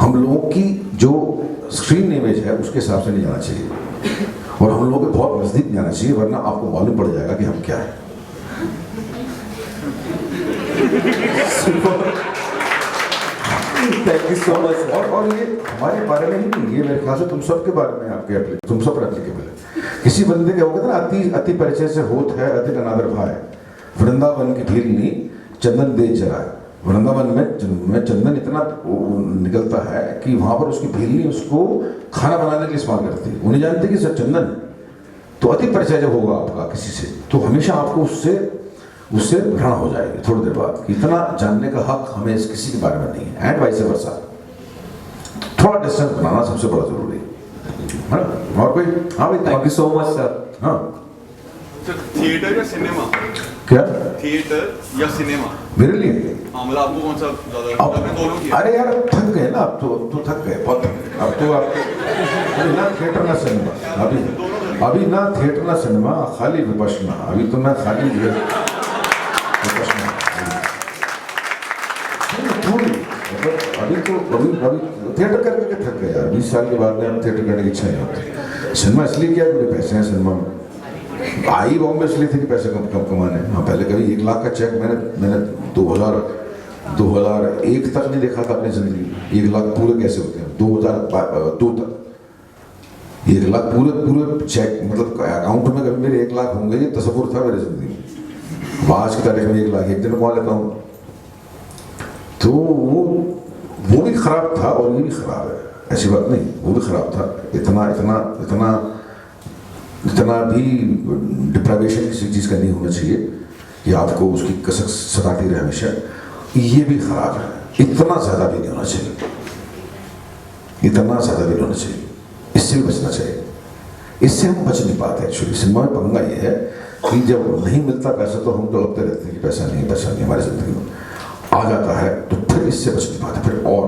हम लोगों की जो स्क्रीन इमेज है उसके हिसाब से नहीं जाना चाहिए, और हम लोगों के बहुत नज़दीक जाना चाहिए, वरना आपको मालूम पड़ जाएगा कि हम क्या है। Thank you so much. और ये हमारे बारे में ही नहीं, ये मेरे ख्याल से तुम सब के बारे में आपके तुम सब पर एप्लीकेबल है। किसी बंदे के होगा ना, अति परिचय से होत है अधिक अनादर भाई, वृंदावन की भीलनी चंदन दे जराए। वृंदावन में चंदन इतना निकलता है कि वहां पर उसकी भीलनी उसको खाना बनाने के लिए इस्तेमाल करती है। वो नहीं जानते कि सर चंदन। तो अति परिचय जब होगा आपका किसी से, तो हमेशा आपको उससे घृणा हो जाएगी थोड़ी देर बाद, कि इतना जानने का हक हमें किसी के बारे में नहीं है, एंड वाइस वर्सा। थोड़ा डिस्टेंस बनाना सबसे बड़ा जरूरी है। और कोई? हाँ भाई, thank you so much sir. हाँ थिएटर या सिनेमा? क्या? थिएटर या सिनेमा? मेरे लिए हाँ, मतलब आपको कौन सा ज्यादा? आपने दोनों किया? अरे यार अब थक गए ना, अब तो थक गए बहुत। अब तो अभी ना थिएटर ना सिनेमा, अभी ना थिएटर ना सिनेमा, खाली विपश्यना। अभी तो मैं खाली विपश्यना, अभी थिएटर करके थक गए यार। 20 साल के बाद में अब थिएटर करने की इच्छा नहीं होती। सिनेमा इसलिए क्या, मेरे पैसे हैं सिनेमा में। आई बॉम्बे इसलिए थे कि पैसे कम कमाने। हाँ, पहले कभी 1 लाख का चेक मैंने 2001 तक नहीं देखा था अपनी जिंदगी। 1 लाख पूरे कैसे होते हैं? 2002 तक 1 लाख पूरे चेक, मतलब अकाउंट में कभी मेरे 1 लाख होंगे, ये तस्वुर था मेरी जिंदगी में। आज की तारीख में 1 लाख एक दिन में कमा लेता हूँ। तो वो भी खराब था और ये भी खराब है, ऐसी बात नहीं। वो भी खराब था। इतना भी डिप्राइवेशन किसी चीज़ का नहीं होना चाहिए कि आपको उसकी कसक सताती रहे हमेशा। ये भी खराब है। इतना ज़्यादा भी नहीं होना चाहिए, इतना ज़्यादा भी नहीं होना चाहिए। इससे भी बचना चाहिए। इससे हम बच नहीं पाते एक्चुअली। सिनेमा में पंगा ये है कि जब नहीं मिलता पैसा तो हम तड़पते रहते हैं कि पैसा नहीं हमारी ज़िंदगी में। आ जाता है तो फिर इससे बच नहीं पाते, फिर और।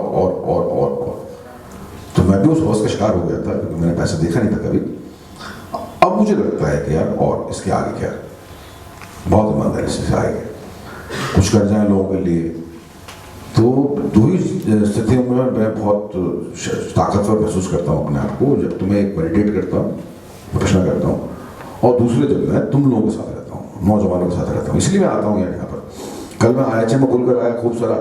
तो मैं भी उस हौस का शिकार हो गया था, क्योंकि मैंने पैसा देखा नहीं था कभी। अब मुझे लगता है कि यार और इसके आगे क्या, बहुत ईमानदारी से आगे कुछ कर जाए लोगों के लिए। तो दो ही स्थितियों में मैं बहुत ताकतवर महसूस करता हूँ अपने आप को। जब तो मैं एक मेडिटेट करता हूँ, प्रश्न करता हूँ, और दूसरे जब मैं तुम लोगों के साथ रहता हूँ, नौजवानों के साथ रहता हूँ। इसलिए मैं आता हूँ यार यहाँ पर। कल मैं IHM में बोलकर आया खूब सारा।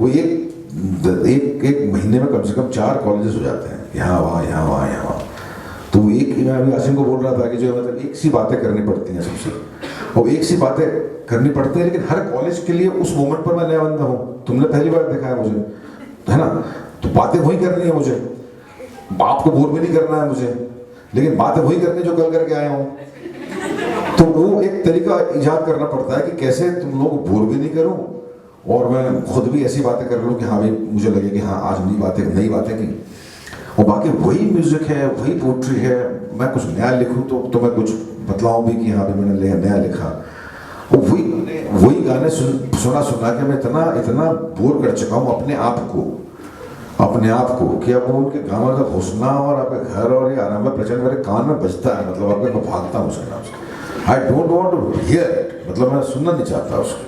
वो एक महीने में कम से कम 4 कॉलेजेस हो जाते हैं, यहाँ वहाँ। तो मैं अभी आसिम को बोल रहा था कि जो मतलब एक सी बातें करनी पड़ती हैं सबसे, और एक सी बातें करनी पड़ती है, लेकिन हर कॉलेज के लिए उस मोमेंट पर मैं नया बंदा हूँ। तुमने पहली बार देखा है मुझे, है ना? तो बातें वही करनी है मुझे, आपको बोर भी नहीं करना है मुझे, लेकिन बातें वही करनी जो कल करके आया हूँ। तो वो एक तरीका ईजाद करना पड़ता है कि कैसे तुम लोगों को बोर भी नहीं करूँ, और मैं खुद भी ऐसी बातें कर लूँ कि हाँ भाई मुझे लगे कि हाँ आज नई बातें की। और बाकी वही म्यूजिक है, वही पोट्री है। मैं कुछ नया लिखूं तो मैं कुछ बतलाऊं भी कि हाँ भी मैंने नया लिखा। और वही गाने सुना के मैं इतना बोर कर चुका हूँ अपने आप को कि अब वो उनके गाँव का घोषणा और आपके घर और ये आराम में प्रचंड मेरे कान में बजता है। मतलब मैं भागता हूँ उसके नाम से। I don't want to hear it, मतलब मैं सुनना नहीं चाहता उसको।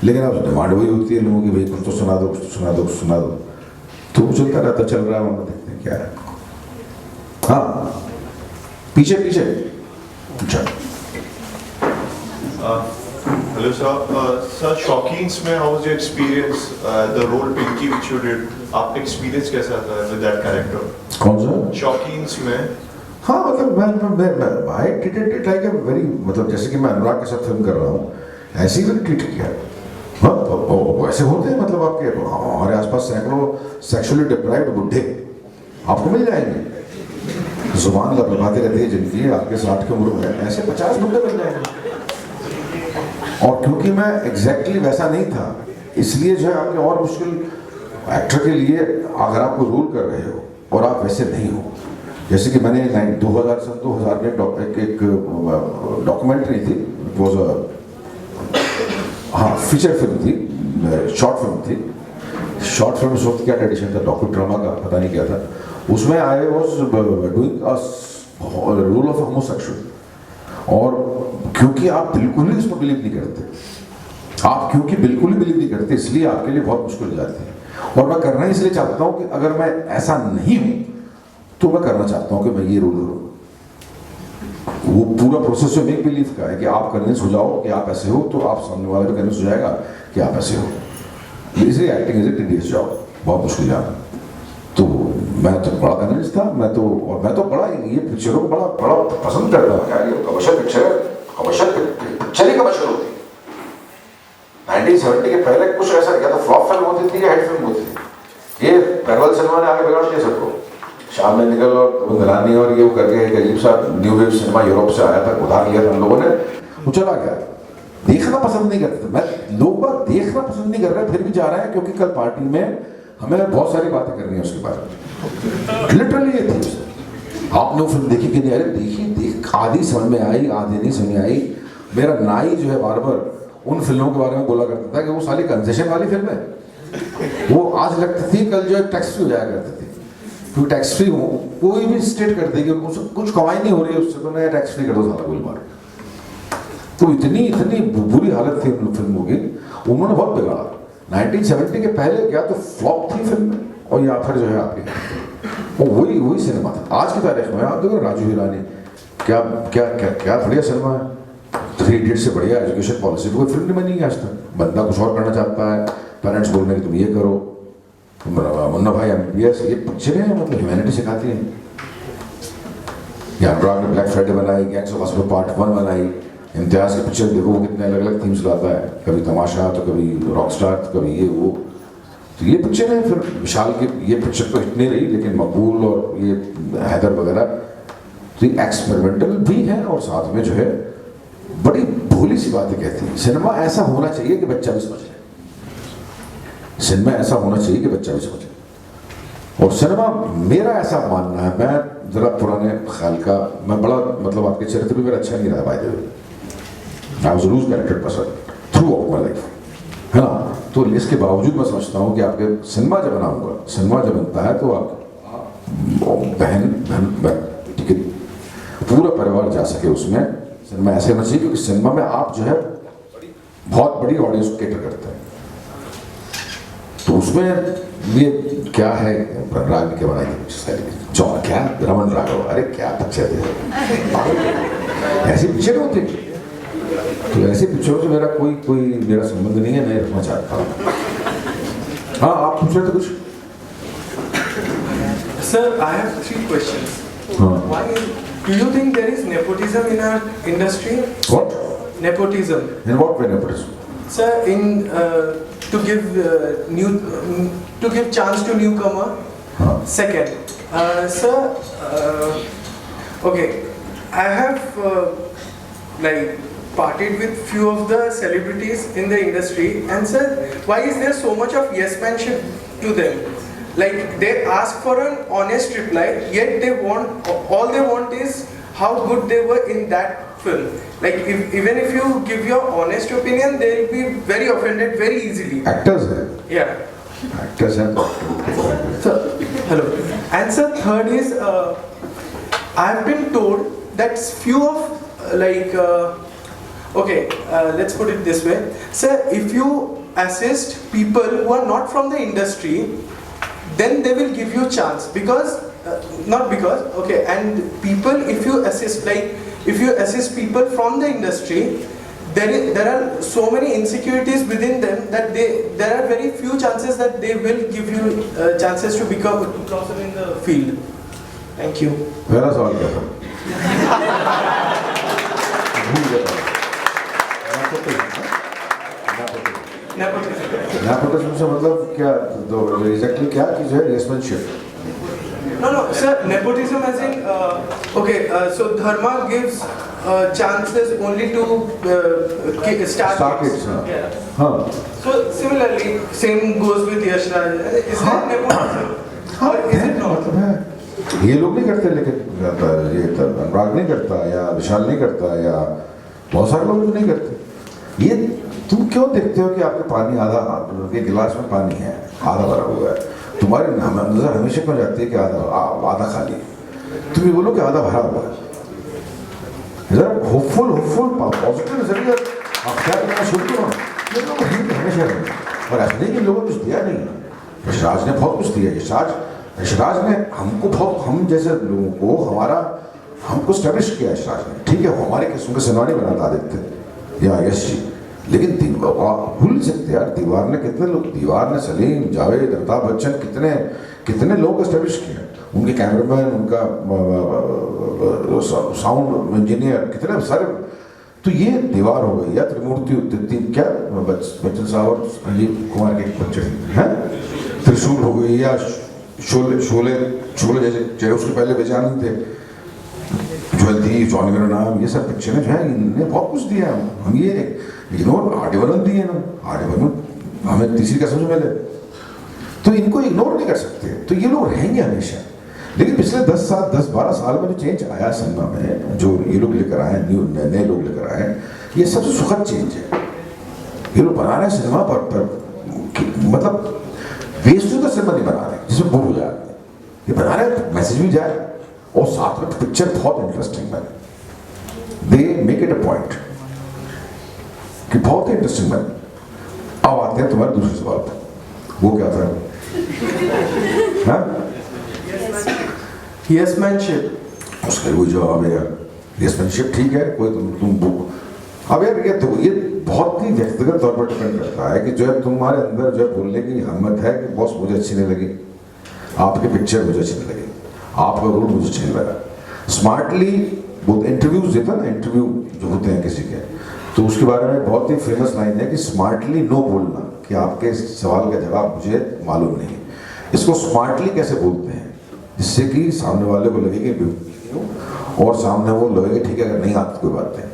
लेकिन अब डिमांड वही होती है लोगों की, भाई कुछ तो सुना दो। तो वो चलता रहता, चल रहा है। देखते हैं क्या है। हाँ, पीछे अच्छा। Hello sir, sir Shawkeens में how was your experience? The role Pinky which you did, आपका experience कैसा था with that character? कौन सा? Shawkeens में हाँ मतलब मैं I treated it like a very मतलब जैसे कि मैं अनुराग के साथ फिल्म कर रहा हूँ ऐसे ही ट्रीट किया। हाँ वैसे होते हैं मतलब आपके हमारे आसपास सैकड़ों सेक्सुअली डिप्राइव्ड बुढ़े आपको मिल जाएंगे, जुबान लपलपाते रहते हैं जिनकी आपके 60 की उम्र में, ऐसे 50 बुढ़े मिल जाएंगे। और क्योंकि मैं एग्जैक्टली वैसा नहीं था इसलिए जो है आपके और मुश्किल एक्टर के लिए अगर आप कोई रोल कर रहे हो और आप वैसे नहीं हो, जैसे कि मैंने 2000 में एक डॉक्यूमेंट्री थी, वो हाँ फीचर फिल्म थी, शॉर्ट फिल्म थी। शॉर्ट फिल्म उस वक्त क्या ट्रेडिशन था, डॉक्यू ड्रामा का पता नहीं क्या था, उसमें I was doing role of homosexual. और क्योंकि आप बिल्कुल ही उसमें बिलीव नहीं करते, आप क्योंकि बिल्कुल ही बिलीव नहीं करते इसलिए आपके लिए बहुत मुश्किल हो जाती है। और मैं करना इसलिए चाहता हूँ कि अगर मैं ऐसा नहीं हूँ तो मैं करना चाहता हूँ कि मैं ये रोल करूँ। वो पूरा प्रोसेस जो मेक बिलीव का है कि आप कन्विंस हो जाओ कि आप ऐसे हो तो आप सामने वाला भी कन्विंस हो जाएगा कि आप ऐसे हो। इसलिए acting is a tedious job, बहुत मुश्किल जाना। तो मैं तो बड़ा कन्विंस था, मैं तो बड़ा ये पिक्चरों को बड़ा पसंद करता हूँ यार। ये कमर्शियल पिक्चर ही कमर्शियल होती है। 1970 के पहले कुछ ऐसा या तो फ्लॉप फिल्म होती थी या हिट फिल्म होती थी। ये पैरल सिनेमा ने आगे बिगाड़ दिया सबको। शाम में निकल और निगरानी और ये वो करके एक अजीब सा न्यू वेव सिनेमा यूरोप से आया था, उधार लिया था हम लोगों ने, वो चला गया। देखना पसंद नहीं करते थे, मैं लोग देखना पसंद नहीं कर रहे, फिर भी जा रहे हैं क्योंकि कल पार्टी में हमें बहुत सारी बातें करनी है उसके बारे में। लिटरली ये थी। आपने वो फिल्म देखी कि नहीं? अरे देख आधी समझ में आई, आधी नहीं समझ में आई। मेरा नाई जो है बार बार उन फिल्मों के बारे में बोला करता था कि वो साली कंसेशन वाली फिल्म है। वो आज लगती थी, कल जो है टैक्स फ्री हो जाया करती थी। क्योंकि टैक्स फ्री हो कोई भी स्टेट कर देगी, कुछ कमाई नहीं हो रही है उससे, तो नया टैक्स फ्री कर दो साला गोल मार। तो इतनी बुरी हालत थी उन फिल्मों की, उन्होंने बहुत बिगाड़ा। 1970 के पहले क्या तो फ्लॉप थी फिल्म और या फिर जो है आपके वही सिनेमा था। आज की तारीख में आप देखो राजू हिरानी क्या बढ़िया सिनेमा है। 3 इडियट्स से बढ़िया एजुकेशन पॉलिसी कोई फिल्म नहीं बनी आज तक। बंदा कुछ और करना चाहता है, पेरेंट्स बोल रहे हैं कि तुम ये करो, मुन्ना भाई MBBS, ये पिक्चरें मतलब ह्यूमैनिटी सिखाती हैं। या अनुराग ने ब्लैक फ्राइडे बनाई, गैंग्स ऑफ वासेपुर पार्ट 1 बनाई। इम्तियाज की पिक्चर देखो वो कितने अलग अलग थीम्स लाता है, कभी तमाशा तो कभी रॉकस्टार तो कभी ये वो। तो ये पिक्चर है। फिर विशाल की ये पिक्चर तो इतनी रही, लेकिन मकबूल और ये हैदर वगैरह तो ये एक्सपेरिमेंटल भी है और साथ में जो है बड़ी भोली सी बातें कहती है। सिनेमा ऐसा होना चाहिए कि बच्चा भी समझ ले। सिनेमा ऐसा होना चाहिए कि बच्चा भी समझे। और सिनेमा मेरा ऐसा मानना है, मैं जरा पुराने ख्याल का, मैं बड़ा मतलब आपके चरित्र भी मेरा अच्छा नहीं रहा, by the way I was loose character person throughout my life, है ना। तो इसके बावजूद मैं समझता हूँ कि आपके सिनेमा जब बनाऊंगा, सिनेमा जब बनता है तो आप बहन ठीक है पूरा परिवार जा सके उसमें। सिनेमा ऐसे होना चाहिए क्योंकि सिनेमा में आप जो है बहुत बड़ी ऑडियंस को कैटर करते हैं। तो उसमें ये क्या है, राग के बनाई जॉन क्या रमन राघव, अरे क्या पिक्चर है, ऐसी पिक्चर होती। तो ऐसी पिक्चरों से मेरा कोई मेरा संबंध नहीं है, मैं रखना चाहता हूँ। हाँ आप पूछ रहे थे कुछ? Sir, I have 3 questions. One is, do you think there is nepotism in our industry? What? Nepotism. In what way nepotism? Sir, to give chance to newcomer. Second, sir, okay, I have partied with few of the celebrities in the industry, and sir, why is there so much of yes manship to them? Like they ask for an honest reply, yet all they want is how good they were in that film. Like even if you give your honest opinion, they'll be very offended very easily. Actors है. Yeah. Actors हैं. Sir, hello. And sir, third is I've been told that few of let's put it this way. Sir, if you assist people who are not from the industry, then they will give you a chance and people if you assist people from the industry, there are so many insecurities within them that there are very few chances that they will give you chances to blossom in the field. Thank you. पहला सवाल क्या था? भूल गया था। Nepotism से मतलब क्या? तो एग्जैक्टली क्या कि जो है relationship? No, sir. Nepotism as in, so Dharma gives chances only to star kids. Yeah. हाँ. So similarly, same goes with Yash Raj. Is that nepotism? Or is it not? मतलब है। ये लोग नहीं करते, लेकिन ये अनुराग नहीं करता या विशाल नहीं करता या बहुत सारे लोग नहीं करते। ये तुम क्यों देखते हो कि आपके पानी आधा, आपके गिलास में पानी है आधा भरा हुआ है, तुम्हारी नजर हमेशा क्यों जाती है कि आधा खाली है? तुम ये बोलो कि आधा भरा हुआ है। जरा होपफुल पॉजिटिव नजरिया आप क्या करना शुरू करो। ये लोग हमेशा रहेंगे और ऐसा नहीं कि लोगों ने कुछ दिया नहीं। यशराज ने बहुत कुछ दिया। यशराज ने हमको बहुत, हम जैसे लोगों को हमको स्टैब्लिश किया यशराज ने। ठीक है, हमारे किस्म के सेनानी बनाता आदित्य या यश जी, लेकिन भूल सकते यार, दीवार ने सलीम, जावेद, अमिताभ बच्चन कितने लोग स्टैब्लिश किए। उनके कैमरामैन, उनका साउंड इंजीनियर, कितने सारे। तो ये दीवार हो गई या त्रिमूर्ति क्या बच्चन साहब और संजीव कुमार के बच्चे हैं, त्रिशूल हो गई या शोले जैसे उसके पहले बेजानंद थे, ज्वेलती, जॉनी मेरा नाम, ये सब पिक्चरें जो है इनने बहुत कुछ दिया। हम ये इग्नोर आर्यवर्मन दिए ना, आर्यवर्मन हमें तीसरी कसम से मिले, तो इनको इग्नोर नहीं कर सकते। तो ये लोग रहेंगे हमेशा। लेकिन पिछले 10-12 साल में जो चेंज आया सिनेमा में, जो ये लोग लेकर आए, नए लोग लेकर आए, ये सबसे सुखद चेंज है। ये लोग बना रहे हैं सिनेमा पर मतलब वेस्ट का सिनेमा नहीं बना रहे जिसमें बोर हो जाए। ये बना रहे हैं मैसेज भी जाए और साथ में पिक्चर बहुत इंटरेस्टिंग बने। They make it a point कि बहुत ही इंटरेस्टिंग बने। अब आते हैं तुम्हारे दूसरे सवाल पर, वो क्या था? हाँ? Yes-manship. उसका वो जवाब है यार, यशमैनशिप ठीक है, कोई तुम अब यार ये बहुत ही व्यक्तिगत तौर पर डिपेंड करता है कि जो है तुम्हारे अंदर जो है बोलने की हिम्मत है कि बॉस मुझे अच्छी नहीं लगी, आपकी पिक्चर मुझे अच्छी नहीं लगी, आपका रोल मुझे अच्छा नहीं लगा। स्मार्टली बहुत इंटरव्यूज देता ना, इंटरव्यू जो होते हैं किसी के, तो उसके बारे में बहुत ही फेमस लाइन है कि स्मार्टली नो बोलना, कि आपके सवाल का जवाब मुझे मालूम नहीं। इसको स्मार्टली कैसे बोलते हैं जिससे कि सामने वाले को लगे कि और सामने वो लगे ठीक है, अगर नहीं आती कोई बात नहीं।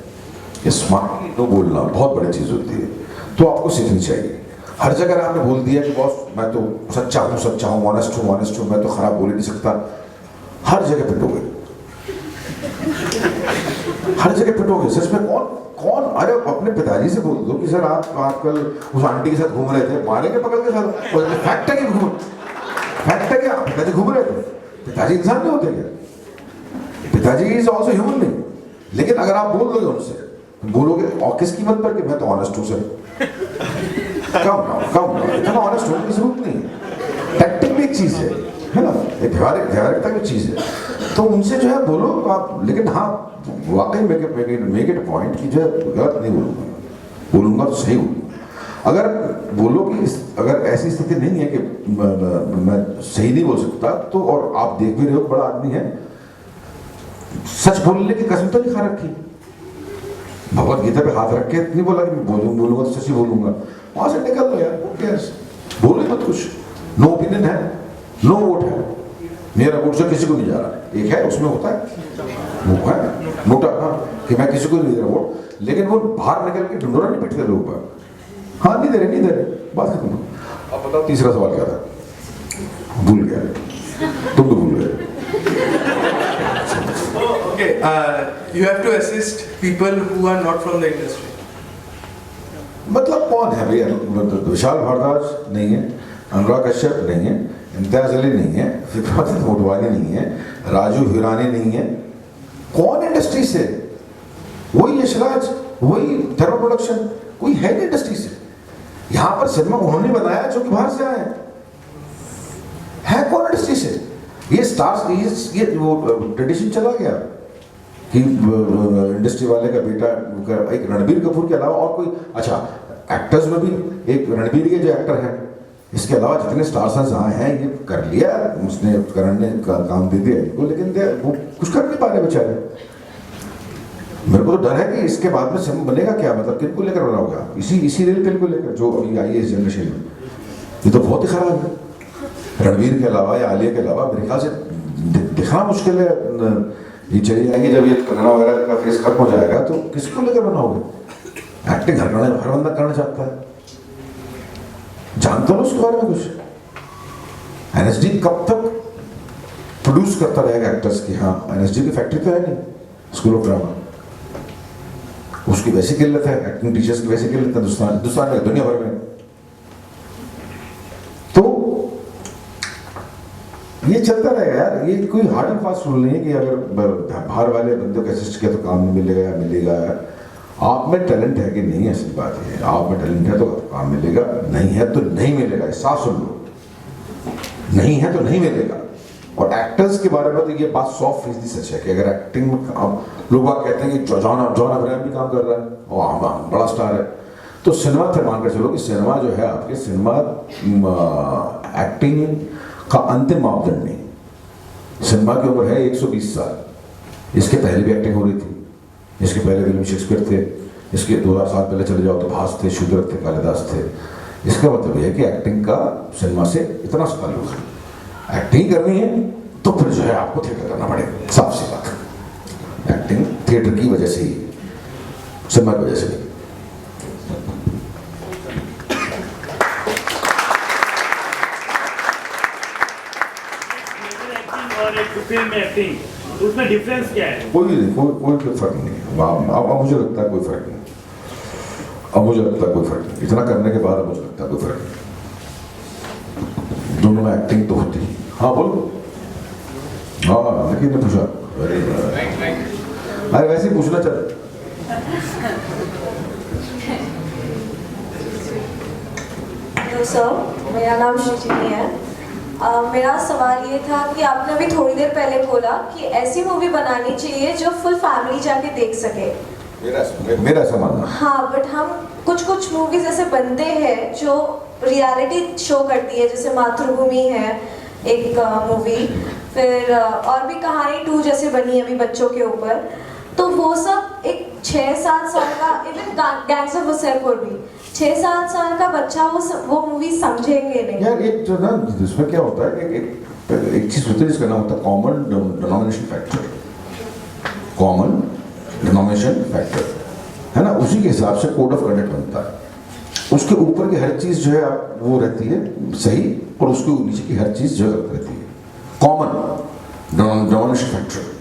ये स्मार्टली नो बोलना बहुत बड़ी चीज़ होती है, तो आपको सीखनी चाहिए। हर जगह आपने बोल दिया कि बॉस मैं तो सच्चा हूँ, ऑनेस्ट हूँ, मैं तो खराब बोल ही नहीं सकता, हर जगह पिटोगे, हर जगह पिटोगे। सच में कौन अरे अपने पिताजी से बोल दो कि सर आप कल उस आंटी के साथ घूम रहे थे, मारेंगे पकड़ के साथ। फैक्ट है कि पिताजी घूम रहे थे, पिताजी इंसान नहीं होते क्या? पिताजी इज ऑल्सो ह्यूमन बीइंग। लेकिन अगर आप बोल दोगे उनसे, बोलोगे और किस कीमत पर कि मैं तो ऑनेस्ट हूँ सर, कम इतना ऑनेस्ट होने की जरूरत नहीं है। टैक्टिक भी एक चीज़ है ना, एक व्यवहारिकता की चीज़ है। तो उनसे जो है बोलो आप, लेकिन हाँ वाकई मेक इट पॉइंट कि जो है गलत नहीं बोलूँगा तो सही बोलूँगा। अगर बोलो कि अगर ऐसी स्थिति नहीं है कि मैं सही नहीं बोल सकता, तो और आप देख भी रहे हो बड़ा आदमी है, सच बोलने की कसम तो नहीं खा रखी। भगवत गीता पे हाथ रख के नहीं बोला कि मैं बोलूंगा तो सच ही बोलूंगा। वहां से निकल लो यार, बोले मत कुछ। नो ओपिनियन है, नो वोट है, मेरा वोट से किसी को नहीं जा रहा, एक है उसमें होता है वो है मोटा कि मैं किसी को नहीं दे रहा वोट, लेकिन वो बाहर निकल के ढूंढोरा नहीं पिटते लोग पर। हाँ नहीं दे रहे बात खत्म। अब बताओ तीसरा सवाल क्या था? भूल गया, तुम तो भूल गए। Okay, you have to assist people who are not from the industry. मतलब कौन है भैया? विशाल भारद्वाज नहीं है, अनुराग कश्यप नहीं है, इम्तियाज अली नहीं है, फिक्रत मोटवानी नहीं है, राजू हिरानी नहीं है। कौन इंडस्ट्री से? वही यशराज, वही धर्म प्रोडक्शन, कोई है नहीं इंडस्ट्री से। यहाँ पर सिनेमा उन्होंने बनाया जो कि बाहर से आए है कौन इंडस्ट्री से? ये स्टार्स, ये वो ट्रेडिशन चला गया। कि इंडस्ट्री वाले का बेटा एक रणबीर कपूर के अलावा और कोई, अच्छा एक्टर्स में भी एक रणबीर के जो एक्टर हैं, इसके अलावा जितने स्टार्स हैं हैं, ये कर लिया उसने, करण ने काम दे दिया इनको, लेकिन वो कुछ कर नहीं पा रहे बेचारे। मेरे को तो डर है कि इसके बाद में सब बनेगा क्या, मतलब किनको लेकर बना होगा, इसी रेल पेल को लेकर जो अभी आई है इस जनरेशन में, ये तो बहुत ही खराब है। रणबीर के अलावा या आलिया के अलावा मेरे ख्याल से दिखना मुश्किल है। ये चली जाएगी जब ये कंगना वगैरह का फेस खत्म हो जाएगा तो किसको लेकर बनाओगे? एक्टिंग हर बंदा करना चाहता है, जानते हो उसके बारे में कुछ? एनएसडी कब तक प्रोड्यूस करता रहेगा एक्टर्स की? हाँ, एनएसडी की फैक्ट्री तो है नहीं, स्कूल ऑफ ड्रामा, उसकी वैसी किल्लत है, एक्टिंग टीचर्स की वैसी किल्लत है हिंदुस्तान में, दुनिया भर में। तो ये चलता रहेगा यार, ये कोई हार्ड एंड फास्ट रूल नहीं है कि अगर बाहर वाले बंदे को असिस्ट किया तो काम नहीं मिलेगा या मिलेगा। आप में टैलेंट है कि नहीं है, ऐसी बात है। आप में टैलेंट है तो काम मिलेगा, नहीं है तो नहीं मिलेगा, साफ सुन लो, नहीं है तो नहीं मिलेगा। और एक्टर्स के बारे में तो ये बात 100% सच है कि अगर एक्टिंग में लोग बात कहते हैं कि जॉन अब्राहम भी काम कर रहा है और बड़ा स्टार है, तो सिनेमा से मानकर चलो कि सिनेमा जो है आपके, सिनेमा एक्टिंग का अंतिम मापदंड नहीं। सिनेमा की उम्र है 120 साल, इसके पहले भी एक्टिंग हो रही थी, इसके पहले विलियम शेक्सपियर थे, इसके 2000 साल पहले चले जाओ तो भास थे, शूद्रक थे, कालिदास थे। इसका मतलब यह है कि एक्टिंग का सिनेमा से इतना ताल्लुक है। एक्टिंग करनी है तो फिर जो है आपको थिएटर करना पड़ेगा, साफ सी बात। एक्टिंग थिएटर की वजह से ही, सिनेमा की वजह से नहीं। और एक फिल्म में एक्टिंग, उसमें डिफरेंस क्या है? कोई फर्क नहीं। अब मुझे लगता है कोई फर्क नहीं, अब मुझे लगता है कोई फर्क नहीं, इतना करने के बाद मुझे लगता है कोई फर्क नहीं। दोनों में एक्टिंग तो होती है। हाँ बोलो। हाँ लेकिन ने पूछा, अरे वैसे ही पूछना चल। हेलो सर, मेरा नाम श्रीजीनी है। मेरा सवाल ये था कि आपने अभी थोड़ी देर पहले बोला कि ऐसी मूवी बनानी चाहिए जो फुल फैमिली जाके देख सके। मेरा ऐसा मानना। हाँ, बट हम कुछ मूवीज ऐसे बनते हैं जो रियलिटी शो करती है, जैसे मातृभूमि है एक मूवी, फिर और भी कहानी 2 जैसे बनी है अभी बच्चों के ऊपर। तो वो सब एक 6-7 साल का, इवन गैंग्स ऑफ वासेपुर भी 6-7 साल का बच्चा वो मूवी समझेंगे नहीं यार। एक जो ना इसमें क्या होता है, एक चीज होती है जिसका नाम होता है common denomination factor. Common denomination factor है ना, उसी के हिसाब से कोड ऑफ कंडक्ट बनता है। उसके ऊपर की हर चीज जो है वो रहती है सही, और उसके नीचे की हर चीज जो गलत रहती है। कॉमन डिनोमिनेशन फैक्टर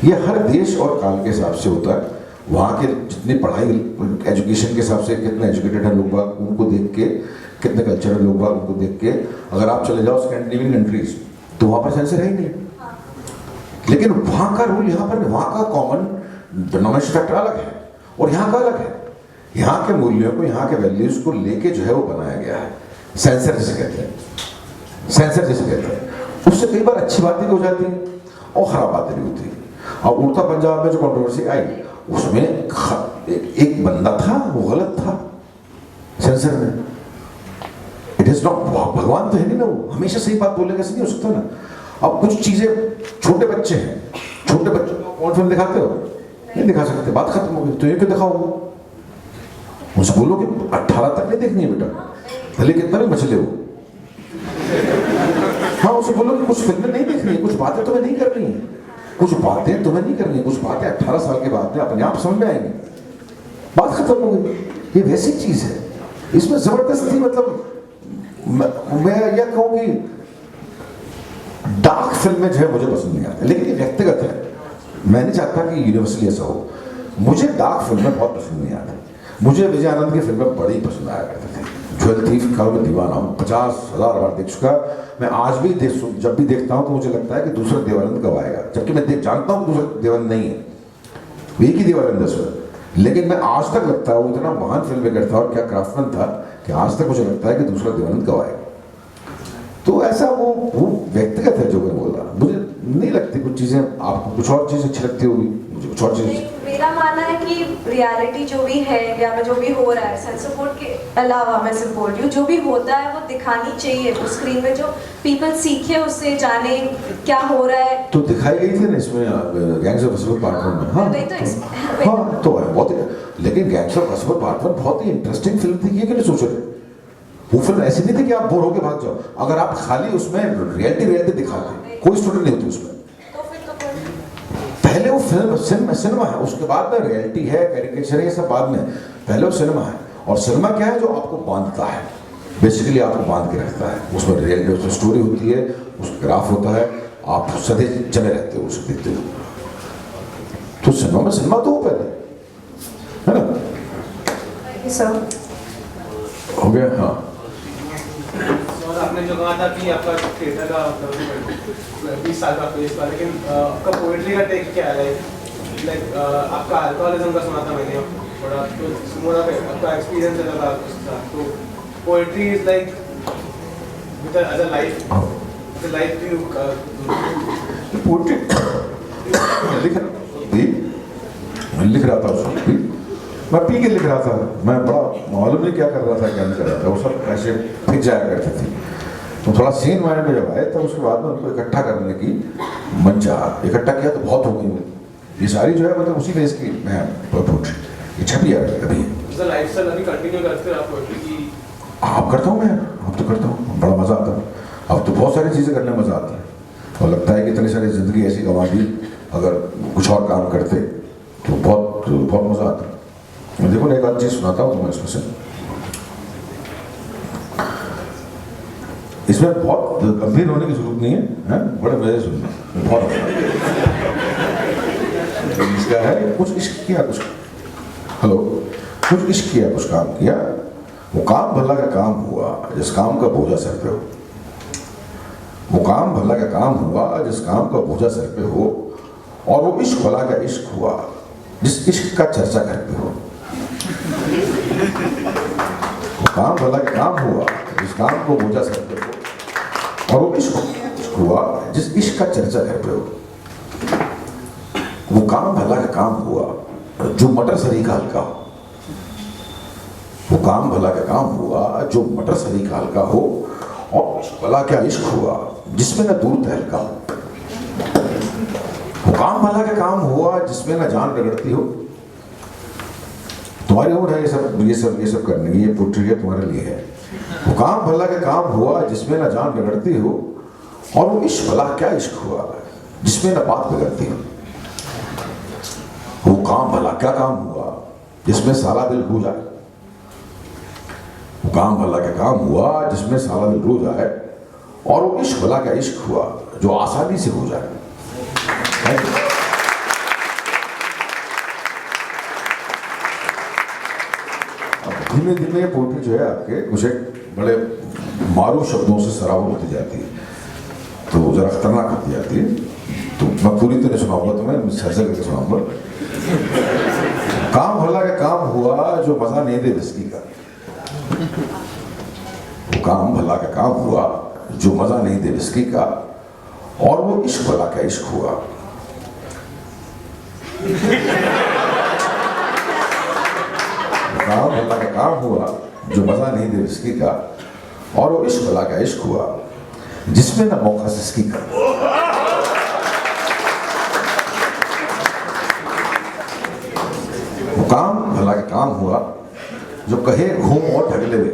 ये हर देश और काल के हिसाब से होता है। वहाँ के जितनी पढ़ाई एजुकेशन के हिसाब से कितने एजुकेटेड है लोग बाग, उनको देख के, कितने कल्चरल लोग बाग, उनको देख के अगर आप चले जाओ स्कैंडिनेवियन कंट्रीज तो वहाँ पर सेंसर है ही नहीं। लेकिन वहाँ का रूल यहाँ पर, वहाँ का कॉमन डिनोमिनेशन फैक्टर अलग है और यहाँ का अलग है। यहाँ के मूल्यों को, यहाँ के वैल्यूज को लेके जो है वो बनाया गया है। सेंसर जिसे कहते हैं, सेंसर जिसे कहते हैं। उससे कई बार अच्छी बातें भी हो जाती हैं और खराब बातें भी होती हैं। और उड़ता पंजाब में जो कंट्रोवर्सी आई उसमें एक बंदा था वो गलत था सेंसर में। इट इज नॉट, भगवान तो है नहीं ना, वो हमेशा सही बात बोलेगा, ऐसे नहीं हो सकता ना। अब कुछ चीजें, छोटे बच्चे हैं, छोटे बच्चों को कौन फिल्म दिखाते हो? नहीं दिखा सकते, बात खत्म हो गई। तो ये क्यों दिखाओगे? उसे बोलो कि 18 तक नहीं देखनी है बेटा, भले कितना भी मछले हो। हाँ, उसे बोलो कि कुछ फिल्में नहीं देखनी है, कुछ बातें तुम्हें नहीं करनी है, कुछ बातें तुम्हें नहीं करनी है, कुछ बातें 18 साल के बाद में अपने आप समझ में आएंगी, बात खत्म हो गई। ये वैसी चीज है, इसमें जबरदस्ती, मतलब मैं यह कहूँ कि डार्क फिल्में जो है मुझे पसंद नहीं आती, लेकिन ये व्यक्तिगत है। मैं नहीं चाहता कि यूनिवर्सली ऐसा हो। मुझे डार्क फिल्में बहुत पसंद नहीं आती। मुझे विजय आनंद की फिल्में बड़ी पसंद आया करती थी। ज्वेल थीफ का मैं दीवाना हूँ, 50,000 बार देख चुका। मैं आज भी जब भी देखता हूँ तो मुझे लगता है कि दूसरा देवानंद कब आएगा, जबकि मैं जानता हूँ दूसरा देवानंद नहीं है, एक ही देवानंद है। लेकिन मैं आज तक लगता है वो इतना महान फिल्म मेकर था और क्या क्राफ्टमैन था कि आज तक मुझे लगता है कि दूसरा देवानंद कब आएगा। तो ऐसा वो व्यक्तिगत है जो मैं बोल रहा हूँ। मुझे नहीं लगती कुछ चीजें, आपको कुछ और चीज अच्छी लगती होगी, मुझे कुछ और चीज़। मेरा मानना है कि रियलिटी जो भी है या जो भी हो रहा है, सेंसर बोर्ड के अलावा मैं सिर्फ बोल रही हूँ, जो भी होता है वो दिखानी चाहिए वो स्क्रीन में, जो पीपल सीखे उससे, जाने क्या हो रहा है। तो दिखाई गई थी ना इसमें गैंग्स ऑफ वासेपुर पार्ट 1 में। हाँ हाँ तो बहुत ही, लेकिन गैंग्स ऑफ वासेपुर पार्ट 1 बहुत ही इंटरेस्टिंग फिल्म थी। ये क्यों नहीं सोच रहे? वो फिल्म ऐसी नहीं थी कि आप बोर होके भाग जाओ। अगर आप खाली उसमें रियलिटी दिखाते, कोई स्टोरी नहीं होती उसमें। पहले वो फिल्म सिनेमा है, उसके बाद में रियलिटी है, कैरिकेचर है, ये सब बाद में। पहले वो सिनेमा है, और सिनेमा क्या है? जो आपको बांधता है, बेसिकली आपको बांध के रखता है। उसमें रियल उसमें स्टोरी होती है, उसका ग्राफ होता है, आप सदे जमे रहते हो उसे देखते हो। तो सिनेमा तो वो पहले है ना। सर हो गया। हाँ, आपने जो कहा था कि आपका थिएटर का 20 साल का फेस था, लेकिन आपका पोएट्री का टेक क्या है? लाइक आपका अल्कोहलिज्म का सुना था मैंने थोड़ा, तो मोड़ा आपका एक्सपीरियंस अलग था उसके साथ। तो poetry is like with age a life, the life you poetry लिख रहा था उसको, मैं पी के लिख रहा था। मैं बड़ा मालूम नहीं क्या कर रहा था, क्या नहीं कर रहा था। वो सब ऐसे फिक जाया करते थे। तो थोड़ा सीन माइंड में जब आए तो उसके बाद में उनको इकट्ठा करने की मन चाहा। इकट्ठा किया तो बहुत हो गई। ये सारी जो है मतलब उसी बेस की मैं पोएट्री ये छपी है अभी। लाइफस्टाइल अभी कंटिन्यू करते हैं आप पोएट्री की? आप करता हूँ मैं, अब तो करता हूँ, बड़ा मज़ा आता है। अब तो बहुत सारी चीज़ें करने में मज़ा आता है, और लगता है कि इतनी सारी ज़िंदगी ऐसी गंवा दी, अगर कुछ और काम करते तो बहुत मज़ा आता है। मैं देखो ना, एक आध चीज़ सुनाता हूँ तुम्हें इसमें से। इसमें बहुत गंभीर होने की जरूरत नहीं है, बड़े मजे सुनना, बहुत इसका है। कुछ इश्क किया, कुछ कुछ इश्क किया, कुछ काम किया, वो काम भला का काम हुआ जिस काम का बोझा सर पे हो। वो काम भला का काम हुआ जिस काम का बोझा सर पे हो, और वो इश्क भला का इश्क हुआ जिस इश्क का चर्चा घर पे हो। वो काम भला का काम हुआ जिस काम को बोझा सर पे हो, और वो इश्क हुआ जिस इश्क का चर्चा घर पे हो। वो काम भला का काम हुआ जो मटर सरी का हल्का हो। वो काम भला का काम हुआ जो मटर सरी का हल्का हो, और भला क्या इश्क हुआ जिसमें न दूर तहलका हो। वो काम भला का काम हुआ जिसमें न जान रगड़ती हो। तुम्हारी उम्र है ये सब करने की, ये पोट्री है तुम्हारे लिए है। वो काम भला का काम हुआ जिसमें न जान रगड़ती हो, और वो इश्क भला क्या इश्क हुआ जिसमें न बात बिगड़ती हो। वो काम भला क्या काम हुआ जिसमें साला दिल रू जाए। वो काम भला का काम हुआ जिसमें साला दिल रू जाए, और वो इश्क भला का इश्क हुआ जो आसानी से हो जाए। धीमे धीमे पोट्री जो है आपके कुछ एक बड़े मारू शब्दों से सराबोर होती जाती है, तो जरा खतरनाक होती जाती है। तो मैं पूरी तरह सुनाऊंगा तुम्हें, सरसर करके सुनाऊंगा। काम भला का काम हुआ जो मजा नहीं दे विस्की का। वो काम भला का काम हुआ जो मजा नहीं दे विस्की का, और वो इश्क भला का इश्क हुआ। काम भला का काम हुआ जो मजा नहीं दे विस्की का, और वो इश्क भला का इश्क हुआ जिसमें न मौका सिसकी का। वो काम भला का काम हुआ जो कहे घूम और ठग ले वे।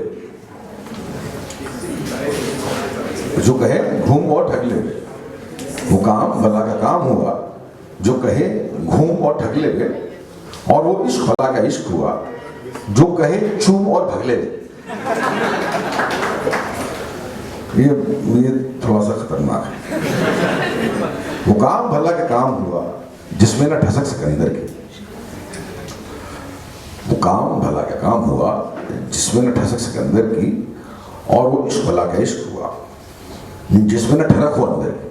जो कहे घूम और ठग ले वे। वो काम भला का काम हुआ जो कहे घूम और ठग ले वे, और वो इश्क भला का इश्क हुआ जो कहे चूम और भग ले। ये थोड़ा सा खतरनाक है। वो काम भला का काम हुआ जिसमें न ठसक सिकंदर की। वो काम भला का काम हुआ जिसमें न ठसक सिकंदर की, और वो इश्क भला का इश्क हुआ जिसमें न ठनक हो अंदर की।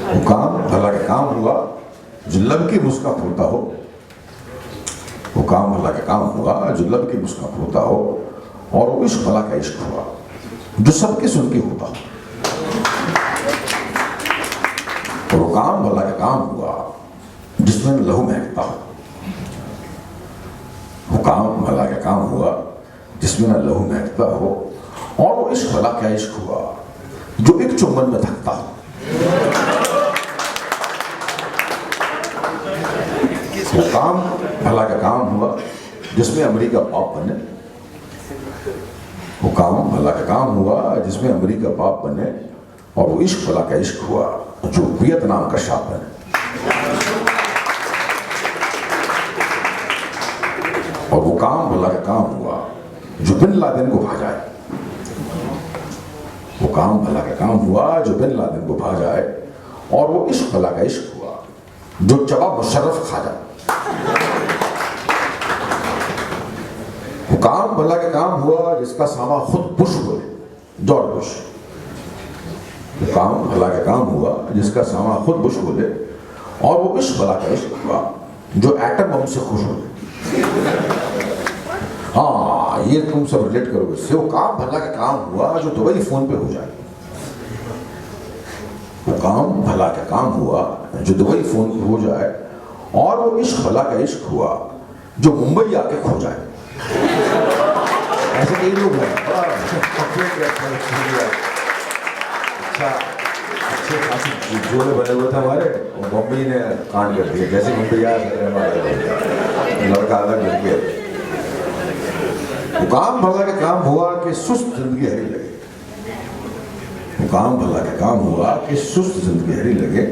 वो काम भला का काम हुआ जो लब की मुस्कान होता हो। वो काम भला का काम हुआ जो लब की मुस्कान होता हो, और वो इश्क भला का इश्क हुआ जो सबके सुन के होता हो। काम भला का काम हुआ जिसमें न लहू महकता हो। वो काम भला का काम हुआ जिसमें न लहू महकता हो, और वो इश्क भला क्या इश्क हुआ जो एक चुम्बन में थकता हो। वो काम भला का काम हुआ जिसमें अमेरिका बाप बने। वो काम भला का काम हुआ जिसमें अमेरिका बाप बने, और वो इश्क भला का इश्क हुआ जो वियतनाम का शाह बने। और वो काम भला का काम हुआ जो बिन लादेन को भा जाए। वो काम भला का काम हुआ जो बिन लादेन को भा जाए, और वो इश्क भला का इश्क हुआ जो चबा मुशर्रफ खा जाए। वो काम भला का काम हुआ जिसका सामा खुद बुश बोले, जॉर्ज बुश। वो काम भला का काम हुआ जिसका सामा खुद बुश बोले, और वो इश्क भला का इश्क हुआ जो एटम बम से खुश हो। हाँ, ये तुम सब रिलेट करोगे इससे। वो काम भला का काम हुआ जो दुबई फोन पे हो जाए। वो काम भला का काम हुआ जो दुबई फोन पे हो जाए, और वो इश्क भला का इश्क हुआ जो मुंबई आके खो जाए। ऐसे कई लोग हैं। अच्छे खासी जोड़े बने हुए थे हमारे, मुंबई ने कांड कर दिया। जैसे मुंबई आया लड़का अलग मिल गया। वो काम भला का काम हुआ कि सुस्त जिंदगी हरी लगे। वो काम भला का काम हुआ कि सुस्त जिंदगी हरी लगे,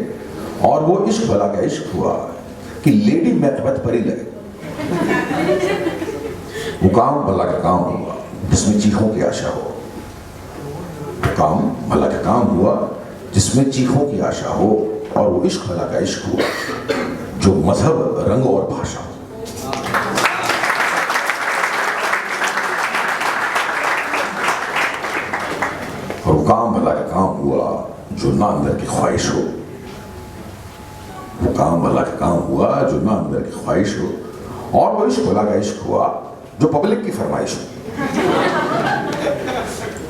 और वो इश्क भला का इश्क हुआ कि लेडी मैकबेथ परी लगे। वो काम भला का काम हुआ जिसमें चीखों की आशा हो। वो काम भला का काम हुआ जिसमें चीखों की आशा हो, और वो इश्क भला का इश्क हुआ जो मजहब, रंग और भाषा हो। और वो काम भला का काम हुआ जो ना अंदर की ख्वाहिश हो। वो काम भला का काम हुआ जो ना अंदर की ख्वाहिश हो, और वो इश्क भला का इश्क हुआ जो पब्लिक की फरमाइश हो।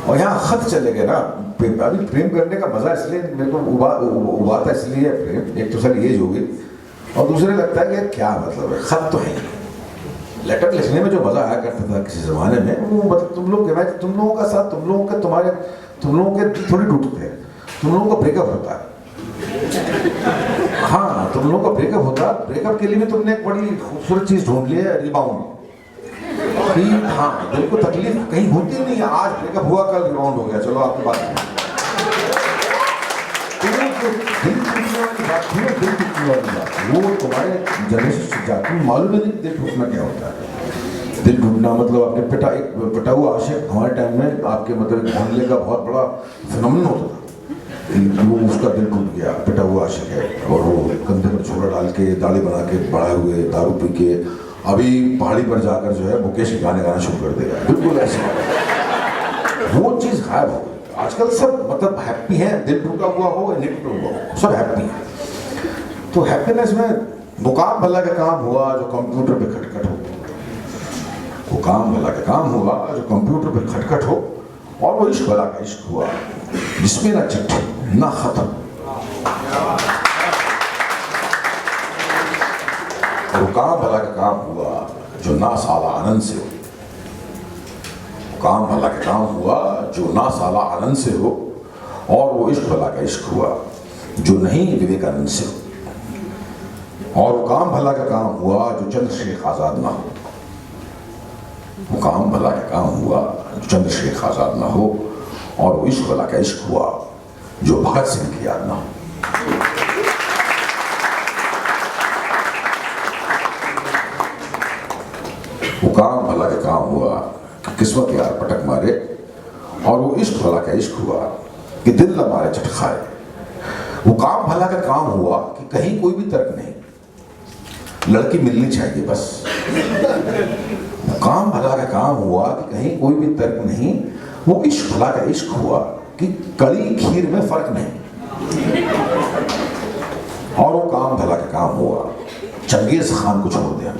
और यहाँ खत चले गए ना। अभी प्रेम करने का मजा इसलिए मेरे को उबाता इसलिए प्रेम, एक तो सर एज होगी, और दूसरे लगता है कि क्या मतलब है, खत तो है। लेटर लिखने में जो मजा आया करता था किसी जमाने में, वो मतलब तुम लोगों का साथ, तुम लोगों के थोड़ी टूटते हैं, तुम लोगों का ब्रेकअप होता है। हाँ, तुम लोगों का ब्रेकअप होता है। ब्रेकअप के लिए भी तुमने एक बड़ी खूबसूरत चीज ढूंढ ली है, रिबाउंड। हाँ, दिल को तकलीफ कहीं होती नहीं है। आज ब्रेकअप हुआ, कल रिबाउंड हो गया, चलो आपकी बात नहीं। दिल टूटने वाली बात थी, दिल टूटने वाली बात वो तुम्हारे जनरेशन से जाती है। मालूम नहीं दिल टूटना क्या होता है। दिल टूटना मतलब आपने एक पिटा हुआ आशिक हमारे टाइम में आपके मतलब मोहल्ले का बहुत बड़ा फिनोमेनन होता था। वो उसका दिल टूट गया, पिटा हुआ आशिक है, और वो कंधे पर छोरा डाल के, दाढ़ी बना के, बढ़ाए हुए, दारू पी के अभी पहाड़ी पर जाकर जो है मुकेश के गाने गाना शुरू कर देगा। बिल्कुल ऐसा वो चीज़ गायब हो गई। आजकल सब मतलब हैप्पी है, दिल टूटा हुआ हो या नहीं टूटा हुआ हो, सब हैप्पी है। तो हैप्पीनेस में वो काम भला का काम हुआ जो कंप्यूटर पे खटखट हो। वो काम भला का काम हुआ जो कंप्यूटर पे खटखट हो, और वो इश्क भला का इश्क हुआ जिसमें ना चिट्ठी ना खत्म। वो काम भला का काम हुआ जो ना साला आनंद से हो। काम भला का काम हुआ जो ना साला आनंद से हो, और वो इश्क भला का इश्क हुआ जो नहीं विवेकानंद से हो। और वो काम भला का काम हुआ जो चंद्रशेख आजाद ना हो। वो काम भला का काम हुआ जो चंद्रशेख आजाद ना हो, और वो इश्क भला का इश्क हुआ जो भगत सिंह की याद ना हो। वो काम भला का काम हुआ कि किस्मत यार पटक मारे, और वो इश्क भला का इश्क हुआ कि दिल न मारे चटखाए। वो काम भला का काम हुआ कि कहीं कोई भी तर्क नहीं, लड़की मिलनी चाहिए बस। वो काम भला का काम हुआ कि कहीं कोई भी तर्क नहीं। वो इश्क भला का इश्क हुआ कि कड़ी खीर में फर्क नहीं। और वो काम भला का काम हुआ चंगेज खान को छोड़ दिया।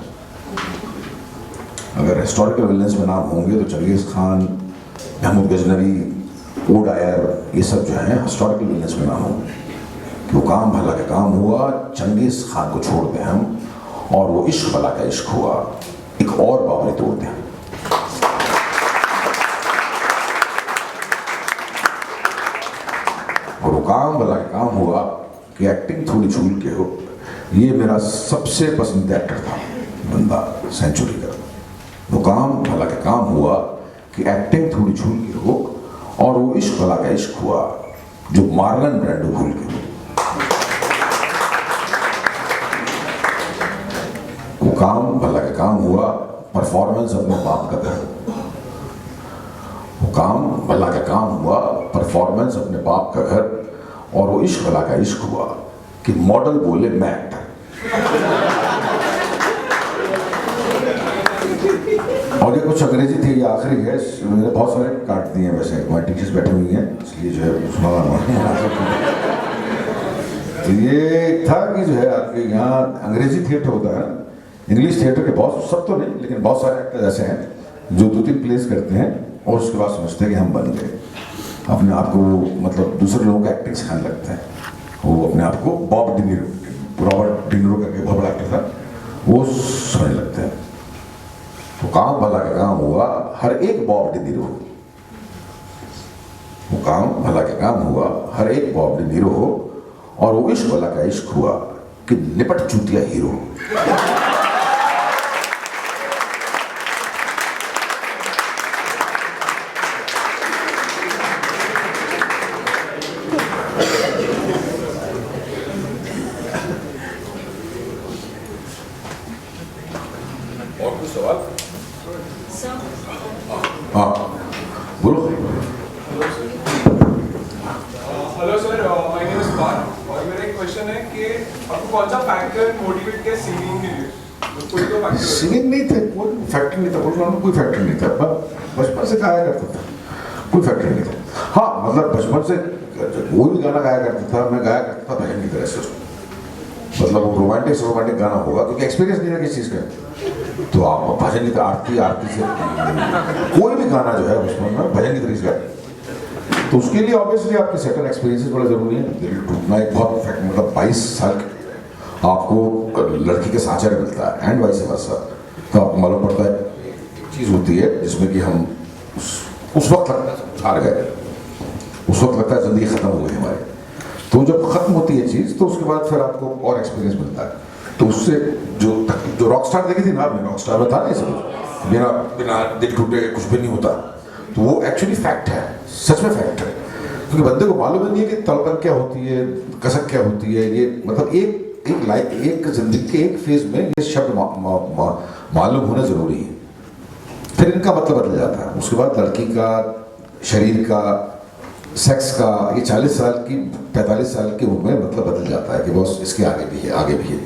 अगर हिस्टोरिकल विलेंस में नाम होंगे तो Genghis Khan, Mahmood Ghaznavi, O Dyer, ये सब जो हैं हिस्टोरिकल विलेंस में नाम होंगे। कि वो काम भला का काम हुआ, चंगेज खान को छोड़ दें हम, और वो इश्क भला का इश्क हुआ, एक और बाबरी तोड़ दें। और वो काम भला का काम हुआ कि एक्टिंग थोड़ी झूल के हो। ये मेरा सबसे पसंदीदा एक्टर था बंदा सेंचुरी का। वो काम भला का काम हुआ कि एक्टिंग थोड़ी झूल के हो, और वो इश्क भला का इश्क हुआ जो मार्लन ब्रांडो भूल के हो। वो काम भला का काम हुआ, परफॉर्मेंस अपने बाप का घर। वो काम भला का काम हुआ, परफॉर्मेंस अपने बाप का घर, और वो इश्क भला का इश्क हुआ कि मॉडल बोले मैं एक्टर। और ये कुछ अंग्रेजी थी, ये आखिरी है। मैंने बहुत सारे काट दिए वैसे, हमारे टीचर्स बैठे हुई हैं इसलिए जो है तो ये था कि जो है आपके यहाँ अंग्रेजी थिएटर होता है, इंग्लिश थिएटर के बहुत, सब तो नहीं लेकिन बहुत सारे एक्टर ऐसे हैं जो 2-3 प्लेस करते हैं और उसके बाद समझते हैं कि हम बन गए। अपने आप को मतलब दूसरे लोगों का एक्टिंग सिखाने लगते हैं। वो अपने आप को बॉब डिनीरो, रॉबर्ट डिनीरो करके बहुत बड़ा एक्टर था, वो समझने लगते हैं। तो काम भला का काम हुआ, हर एक बॉब डिनीरो हो। वो काम भला का काम हुआ, हर एक बॉब डिनीरो हो, और वो इश्क भला का इश्क हुआ कि लिपट चूतिया हीरो। और कुछ सवाल? हाँ बोलो। Hello sir, my name is Parth और मेरा एक क्वेश्चन है कि आपको कौन सा फैक्टर मोटिवेट किया सिंगिंग के लिए? कोई तो फैक्टर? सिंगिंग नहीं थे, कोई फैक्टर नहीं था, बोल रहा हूँ कोई फैक्टर नहीं था। बचपन से गाया करता था, कोई फैक्टर नहीं था। हाँ मतलब बचपन से कोई भी गाना गाया करता था, मैं गाया करता था भजन की तरह से उसको। मतलब वो रोमांटिक गाना होगा क्योंकि एक्सपीरियंस नहीं है किसी चीज़ का, तो आप भजन की आरती से कोई भी गाना जो है उसमें भजन की तरीके से, तो उसके लिए ऑब्वियसली आपके सेकंड एक्सपीरियंसेस बड़ा जरूरी है। दिल टूटना एक बहुत मतलब 22 साल आपको लड़की के साँचर मिलता है एंड वाइस वर्सा, तो आपको मालूम पड़ता है एक चीज़ होती है जिसमें कि हम उस वक्त लगता है हार गए, उस वक्त लगता है ज़िंदगी ख़त्म हो गई हमारी। तो जब ख़त्म होती है चीज़ तो उसके बाद फिर आपको और एक्सपीरियंस मिलता है। तो उससे जो रॉकस्टार देखी थी ना आपने, रॉकस्टार में था ना सब बिना दिल टूटे कुछ भी नहीं होता, तो वो एक्चुअली फैक्ट है, सच में फैक्ट है। क्योंकि बंदे को मालूम ही नहीं है कि तड़पन क्या होती है, कसक क्या होती है। ये मतलब एक जिंदगी के एक फेज में ये शब्द मालूम होना जरूरी है, फिर इनका मतलब बदल जाता है। उसके बाद लड़की का शरीर का, सेक्स का, ये 40 साल की 45 साल की उम्र में मतलब बदल जाता है कि बस इसके आगे भी है, आगे भी है।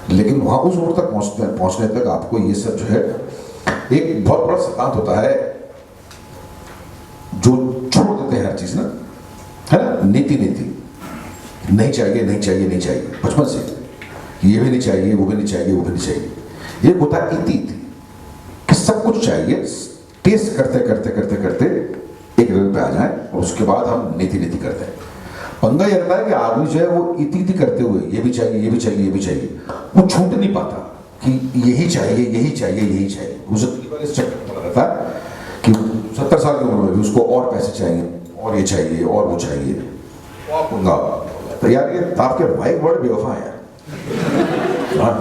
लेकिन वहाँ उस उम्र तक पहुँचने तक आपको ये सब जो है एक बहुत बड़ा सिद्धांत होता है जो छोड़ देते हैं हर चीज़ ना, है ना, नीति नहीं चाहिए, नहीं चाहिए, नहीं चाहिए, बचपन से ये भी नहीं चाहिए, वो भी नहीं चाहिए, वो भी नहीं चाहिए। ये होता है इति कि सब कुछ चाहिए, टेस्ट करते करते करते करते एक लेवल पे आ जाए और उसके बाद हम नीति करते हैं। पंगा ये रहता है कि आदमी जो है वो इति करते हुए ये भी चाहिए, ये भी चाहिए, ये भी चाहिए, वो छूट नहीं पाता कि यही चाहिए, यही चाहिए, यही चाहिए। वो इस चक्कर में रहता है कि 70 साल की उम्र में भी उसको और पैसे चाहिए, और ये चाहिए, और वो चाहिए। पंगा तो यार ये आपके भाई बड़े बेवफा हैं यार। हाँ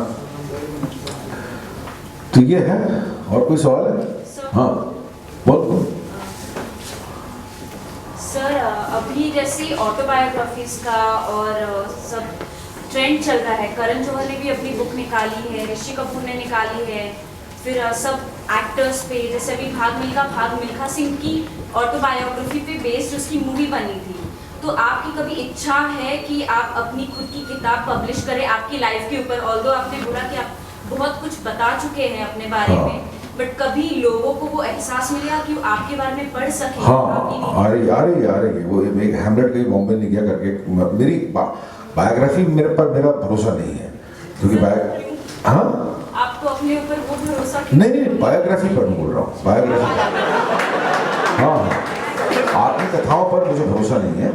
तो ये है। और कोई सवाल है? हाँ बोल। सर अभी जैसे ऑटोबायोग्राफीज का और सब ट्रेंड चल रहा है, करण जौहर ने भी अपनी बुक निकाली है, ऋषि कपूर ने निकाली है, फिर सब एक्टर्स पे जैसे अभी भाग मिल्खा सिंह की ऑटोबायोग्राफी पे बेस्ड उसकी मूवी बनी थी। तो आपकी कभी इच्छा है कि आप अपनी खुद की किताब पब्लिश करें आपकी लाइफ के ऊपर? ऑल्दो आपने बोला कि आप बहुत कुछ बता चुके हैं अपने बारे में, बट कभी लोगों को वो एहसास मिला कि वो आपके बारे में पढ़ सके? हाँ आ रही वो एक हैमलेट कहीं बॉम्बे नहीं गया करके मेरी बायोग्राफी मेरे पर मेरा भरोसा नहीं है क्योंकि हाँ आपको अपने ऊपर वो भरोसा नहीं बायोग्राफी पर बोल रहा हूँ, बायोग्राफी हाँ आत्मकथाओं पर मुझे भरोसा नहीं है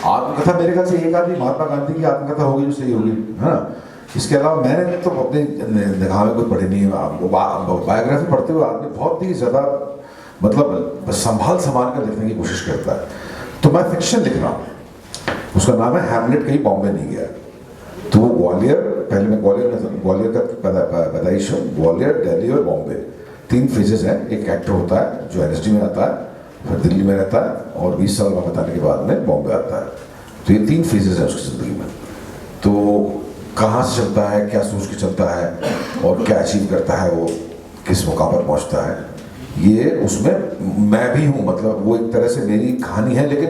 आत्मकथा मेरे ख्याल से एक आदमी महात्मा गांधी की आत्मकथा होगी जो सही होगी, है ना। इसके अलावा मैंने तो अपनी निगाह में कुछ पढ़ी नहीं है। बायोग्राफी पढ़ते हुए आदमी बहुत ही ज़्यादा मतलब संभाल कर लिखने की कोशिश करता है। तो मैं फिक्शन लिख रहा हूँ, उसका नाम है हैमलेट कहीं बॉम्बे नहीं गया। तो वो ग्वालियर, पहले मैं ग्वालियर का पैदाइश हूँ, ग्वालियर, दिल्ली और बॉम्बे, 3 फेजेस हैं। एक एक्टर होता है जो NSD में आता है, फिर दिल्ली में रहता है और 20 साल वहाँ बताने के बाद में बॉम्बे आता है। तो ये 3 फेजेस हैं उसकी ज़िंदगी में। तो कहाँ से चलता है, क्या सोच के चलता है और क्या अचीव करता है, वो किस मुकाम पर पहुँचता है, ये उसमें मैं भी हूँ। मतलब वो एक तरह से मेरी कहानी है, लेकिन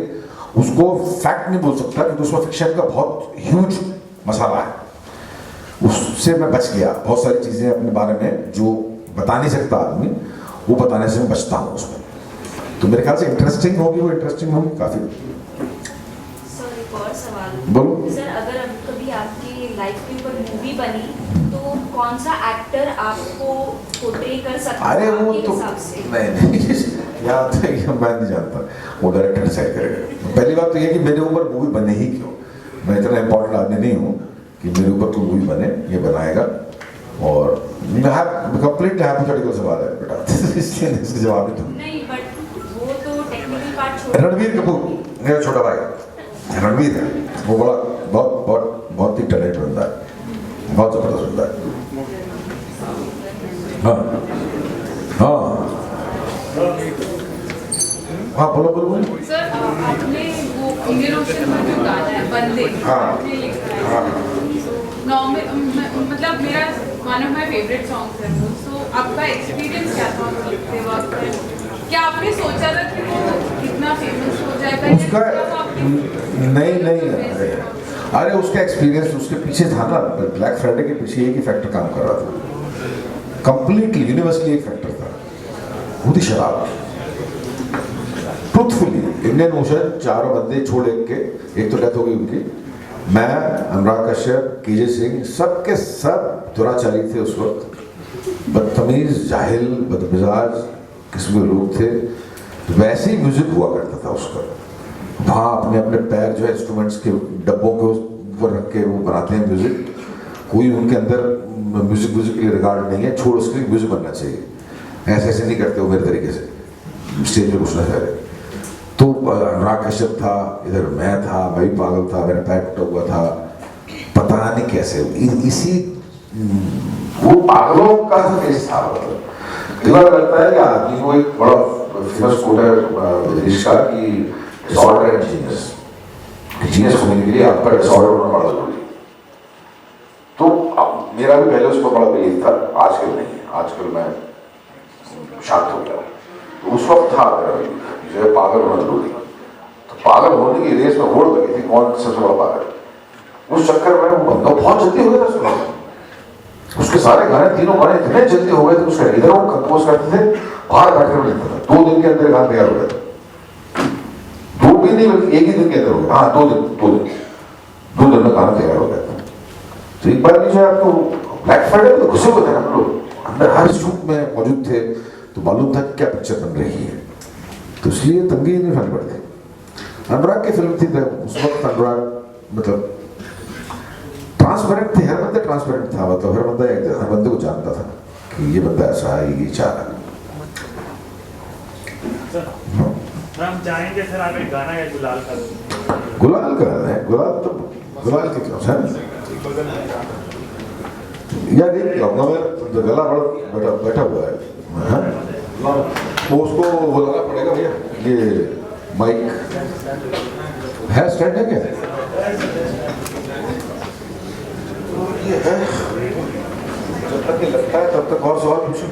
उसको फैक्ट नहीं बोल सकता क्योंकि उसमें फिक्शन का बहुत ह्यूज मसाला है। उससे मैं बच गया। बहुत सारी चीज़ें अपने बारे में जो बता नहीं सकता आदमी, वो बताने से मैं बचता हूँ उसमें। तो मेरे ख्याल से इंटरेस्टिंग होगी, वो इंटरेस्टिंग होगी काफ़ी। सर एक और सवाल। बोलो। सर अगर अब कभी आपकी लाइफ के ऊपर मूवी बनी तो कौन सा एक्टर आपको पोर्ट्रे कर सकता है अरे वो आपके तो हिसाब से? नहीं याद है कि मैं नहीं जानता, वो डायरेक्टर डिसाइड करेगा। पहली बात तो ये कि मेरे ऊपर मूवी बने ही क्यों। मैं इतना इम्पोर्टेंट आदमी नहीं हूँ कि मेरे ऊपर कोई मूवी बने, ये बनाएगा। और कंप्लीटली हाइपोथेटिकल सवाल है बेटा, इसलिए इसके जवाब नहीं, बट वो तो टेक्निकल पार्ट छोड़। रणवीर कपूर मेरा छोटा भाई रणवीर है, वो बड़ा बहुत बहुत बहुत ही टैलेंट बंदा है, बहुत जबरदस्त बंदा है। हाँ हाँ हाँ, बोलो बोलो बोलो। सर आपने वो इंडियन ओशन में जो गाना है बंदे, हाँ आपने लिखा है, मतलब मेरा one of my favourite songs है वो। सो आपका एक्सपीरियंस क्या था वो लिखते वक्त? क्या आपने सोचा था कि वो कितना फेमस हो जाएगा? उसका नहीं, अरे उसका एक्सपीरियंस उसके पीछे था ना। ब्लैक फ्राइडे के पीछे एक ही फैक्टर काम कर रहा था, कंप्लीटली यूनिवर्सली एक फैक्टर था, वो थी शराब। ट्रूथफुली इंडियन ओशन चारों बंदे छोड़ एक तो डेथ हो गई उनकी, मैं, अनुराग कश्यप, केजे सिंह, सबके सब दुराचारी थे उस वक्त, बदतमीज, जाहिल, बदमिजाज किस्म के लोग थे। वैसे ही म्यूजिक हुआ करता था उसका। वहाँ अपने अपने पैर जो है इंस्ट्रूमेंट्स के डब्बों के ऊपर रख के वो बनाते हैं म्यूजिक। कोई उनके अंदर म्यूजिक के लिए रिगार्ड नहीं है, छोड़ उसके लिए म्यूजिक बनना चाहिए। ऐसे नहीं करते वो मेरे तरीके से, स्टेज पे घुसना चाह रहे। तो अनुराग कश्यप था, इधर मैं था, मैं भी पागल था, मेरा पैर टूटा हुआ था, पता नहीं कैसे इसी वो पागलों का केस था। मतलब दिमाग लगता है कि आदमी को एक बड़ा फेमस कोट है रिश्का की डिसऑर्डर एंड जीनियस, जीनियस होने के लिए आपका डिसऑर्डर होना बड़ा जरूरी। तो अब मेरा भी पहले उसको बड़ा बिलीव था, आजकल नहीं है। आजकल मैं शांत हो गया। तो उस वक्त था जो है पागल होना जरूरी। तो पागल होने की रेस में होड़ लगी थी, कौन सबसे बड़ा पागल। उस चक्कर में वो बंदा बहुत जल्दी हो गया था सुना। उसके सारे गाने, तीनों गाने इतने जल्दी हो गए थे। उसका इधर वो कंपोज करते थे, बाहर बैठ कर लिखता था। 2 दिन के अंदर गाना तैयार हो गया। 2 भी नहीं बल्कि 1 ही दिन के अंदर हो गया। हाँ 2 दिन में गाना तैयार हो गया था। तो एक बार जो है आपको ब्लैक फ्राइडे में तो घुसे हुए थे हम लोग, अंदर हर शूट में मौजूद थे। तो मालूम था कि क्या पिक्चर बन रही है, तो इसलिए तंगी नहीं उठानी पड़ती। अनुराग की फिल्म थी उस वक्त। अनुराग मतलब ट्रांसपेरेंट थे, हर बंदा ट्रांसपेरेंट था। मतलब हर बंदे को जानता था कि ये बंदा ऐसा है, ये चाह रहा है। सर हम चाहेंगे सर आप एक गाना है गुलाल का। गुलाल का है, गुलाल के क्यों सर यार, एक गाऊंगा मैं, गला बड़ा बैठा हुआ है। वो उसको वो लगाना पड़ेगा भैया, ये माइक है, स्टैंड है क्या? ये है, जब तक ये लगता है तब तक और सवाल पूछो।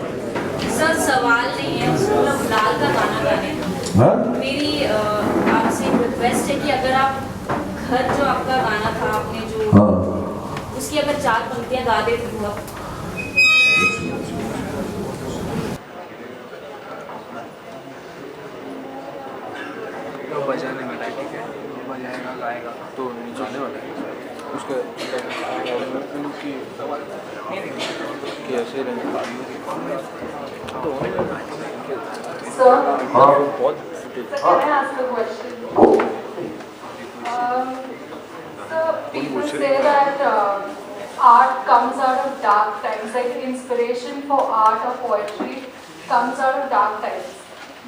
सर सवाल नहीं है, उसको गुलाल का गाना गाने दो। हाँ? मेरी आपसे रिक्वेस्ट है कि अगर आप घर जो आपका गाना था, आपने जो उसकी अगर 4 पंक्तियां गा दे तो बहुत। बजाने वाला है, ठीक है, बजाएगा गाएगा तो नीचे वाला है उसका कि ऐसे रहने तो हाँ Sir, can I ask a question? So people say that art comes out of dark times, like inspiration for art or poetry comes out of dark times.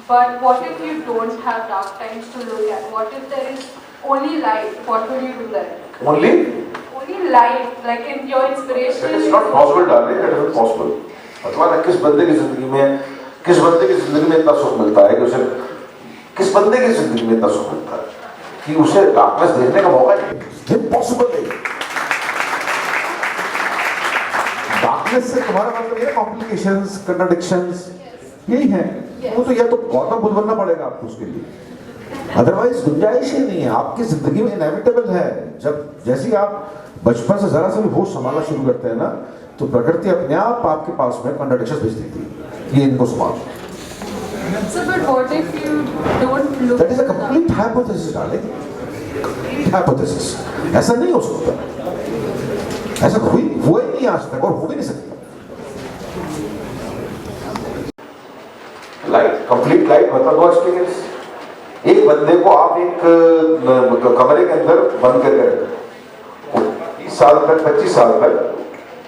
But what if you don't have dark times to look at? What if there is only light? What will you do then? Only? Only light, like in your inspiration. That is not possible, darling. That isn't possible. मतलब किस बंदे की जिंदगी में इतना सुख मिलता है कि उसे किस बंदे की जिंदगी में इतना सुख मिलता है कि उसे डार्कनेस देखने का मौका नहीं। इम्पॉसिबल है। डार्कनेस से तुम्हारा मतलब ये कॉम्प्लिकेशंस, कंट्राडिक्शंस यही है। वो तो या तो गौतम बुद्ध बनना पड़ेगा आपको उसके लिए, अदरवाइज गुंजाइश ही नहीं है। आपकी जिंदगी में इनएविटेबल है। जब जैसे आप बचपन से जरा सा भी होश संभालना शुरू करते हैं ना, तो प्रकृति अपने आप आपके पास में कंट्राडिक्शंस भेज देती है। ये इनको संभालो। So, but what if you don't look? That is a complete hypothesis, darling. Hypothesis. ऐसा नहीं हो सकता। ऐसा हुआ ही नहीं आज तक और हो भी नहीं सकता। लाइट, कंप्लीट लाइट बता दो एक्सपीरियंस। एक बंदे को आप एक कमरे के अंदर बंद करके रखें 30 साल तक, 25 साल तक,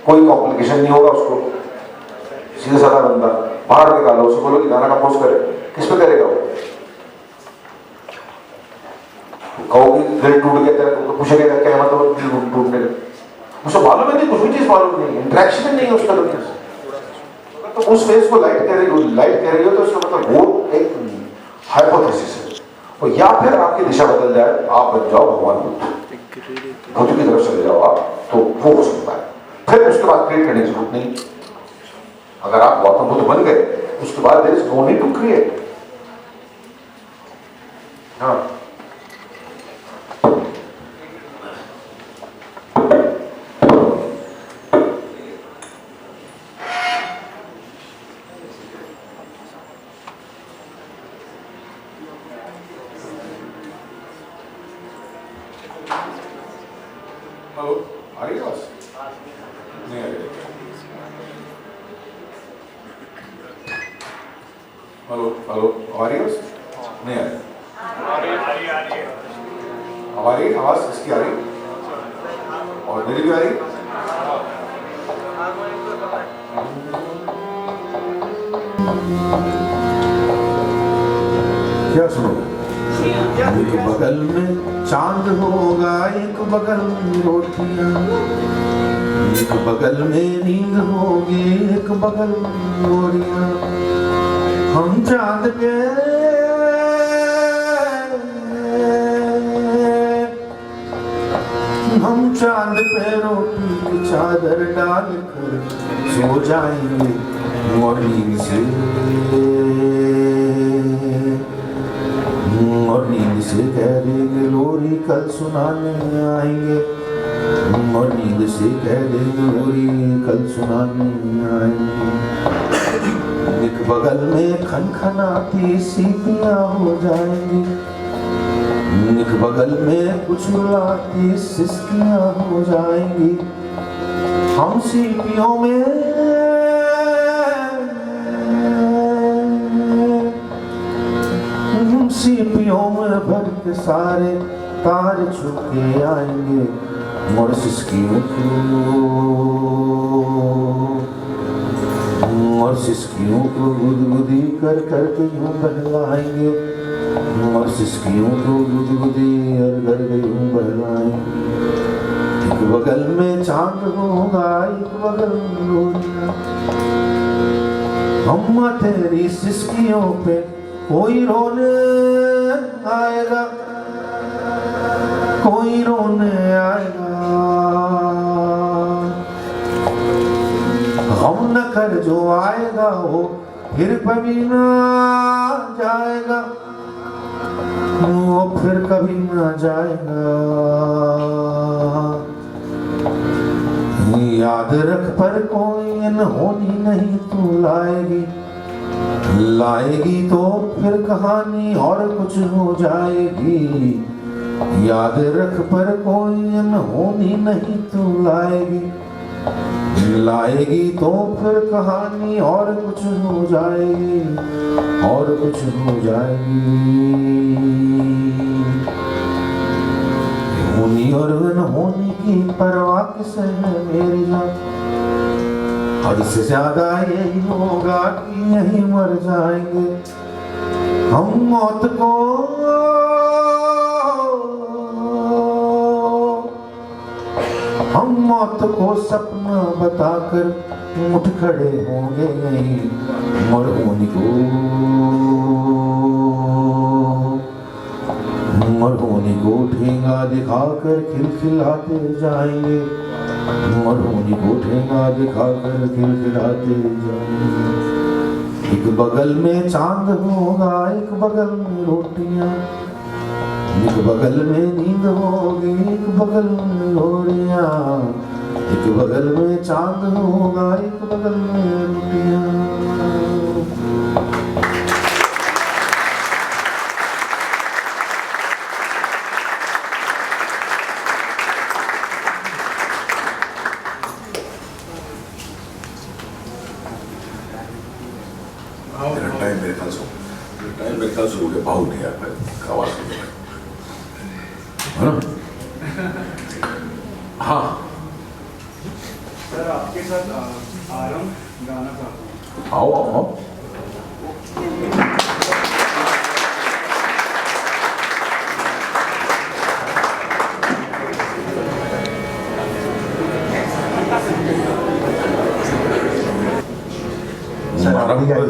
कोई कॉम्प्लिकेशन नहीं होगा उसको। सीधा साधा बंदा बाहर निकालो, उसे बोलो कि गाना कंपोज करे, किस पे करेगा वो? कहोगे दिल टूट गया तेरा, तो पूछेगा क्या मतलब दिल टूटने का? उसे मालूम नहीं, कुछ भी चीज मालूम नहीं, इंटरेक्शन नहीं है उसका दुनिया से। तो उस फेस को लाइट कह रही हो तो उसका मतलब वो एक हाइपोथेसिस है। और या फिर आपकी दिशा बदल जाए, आप बन जाओ भगवान बुद्ध की तरफ चले जाओ आप, तो वो हो सकता है। फिर उसके बाद क्रिएट करने की जरूरत नहीं। अगर आप गौतम बुद्ध बन गए, उसके बाद there is no need to create. हाँ, हेलो, आ रही है आवाज? नहीं आ रही। हेलो हेलो, आ रही है आवाज? नहीं आ रही। हमारी आवाज इसकी आ रही और मेरी भी आ रही। क्या सुनो? एक बगल में चांद होगा, एक बगल में रोटियां, एक बगल में नींद होगी, एक बगल में गोरियां। हम चांद पे रोटी की चादर डाल कर सो जाएंगे मॉर्निंग से, और नींद से कह देंगे लोरी कल सुनाने आएंगे, और नींद से कह देंगे लोरी कल सुनाने आएंगे। एक बगल में खनखनाती सीपियां हो जाएंगी, एक बगल में कुछ रुलाती सिसकियां हो जाएंगी। हम सीपियों में भर के सारे तार छुके आएंगे, और सिसकियों को गुदगुदी कर करके यूं बहलाएंगे, और सिसकियों को गुदगुदी कर करके यूं बहलाएंगे। एक बगल में चांद होगा, एक बगल में लोरियां। अम्मा तेरी सिसकियों पे कोई रोने आएगा, कोई रोने आएगा। हम न कर जो आएगा वो फिर कभी ना जाएगा, वो फिर कभी ना जाएगा। याद रख पर कोई अनहोनी नहीं तू लाएगी, लाएगी तो फिर कहानी और कुछ हो जाएगी। याद रख पर कोई अनहोनी नहीं तू लाएगी, लाएगी तो फिर कहानी और कुछ हो जाएगी, और कुछ हो जाएगी। और न होने की परवाह किसे है मेरी जान। हद से ज्यादा यही होगा कि यहीं मर जाएंगे हम मौत को। हम मौत को सपना बताकर उठ खड़े होंगे यहीं मरहूनी को। मरहूनी को ठेंगा दिखाकर खिलखिलाते जाएंगे। मरहूनी को ठेंगा दिखाकर खिलखिलाते जाएंगे। एक बगल में चांद होगा, एक बगल में रोटियां, एक बगल में नींद होगी, एक बगल में लोरियां। एक बगल में चांद होगा, एक बगल में रोटियां। टाइम मेरे ख्याल से हो गया, बहुत नहीं यार आवाज है ना। हाँ सर, आपके साथ आरंभ गाना चाहता हूँ। आओ आओ आओ।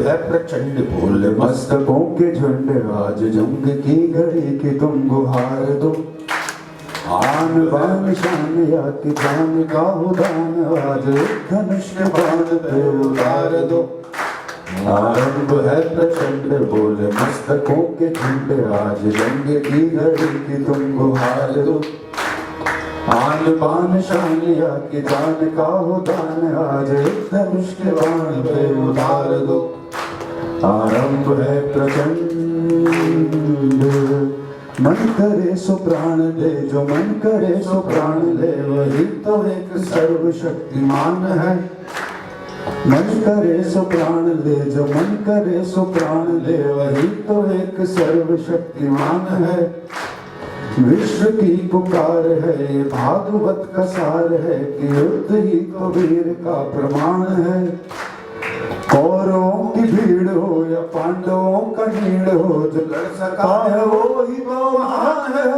है प्रचंड बोले मस्तकों के झुंड, आज जंग की घड़ी की तुम गुहार दो। आन बान शान या कि जान का उदान, आज धनुष के बाण पे उतार दो। आरंभ है प्रचंड बोले मस्तकों के झुंड, आज जंग की घड़ी की तुम गुहार दो। आन बान शान या कि जान का उदान, आज धनुष के बाण पे उतार दो। आरंभ है प्रचंड, मन करे सो प्राण दे, जो मन करे सो प्राण ले, वही तो एक सर्वशक्तिमान है। मन करे सो प्राण ले, जो मन करे सो प्राण ले, वही तो एक सर्वशक्तिमान है। विश्व की पुकार है, ये भागवत का सार है कि युद्ध ही तो वीर का प्रमाण है। कौरवों की भीड़ हो या पांडवों का नीड़ हो, जो लड़ सका है वो ही तो महान है।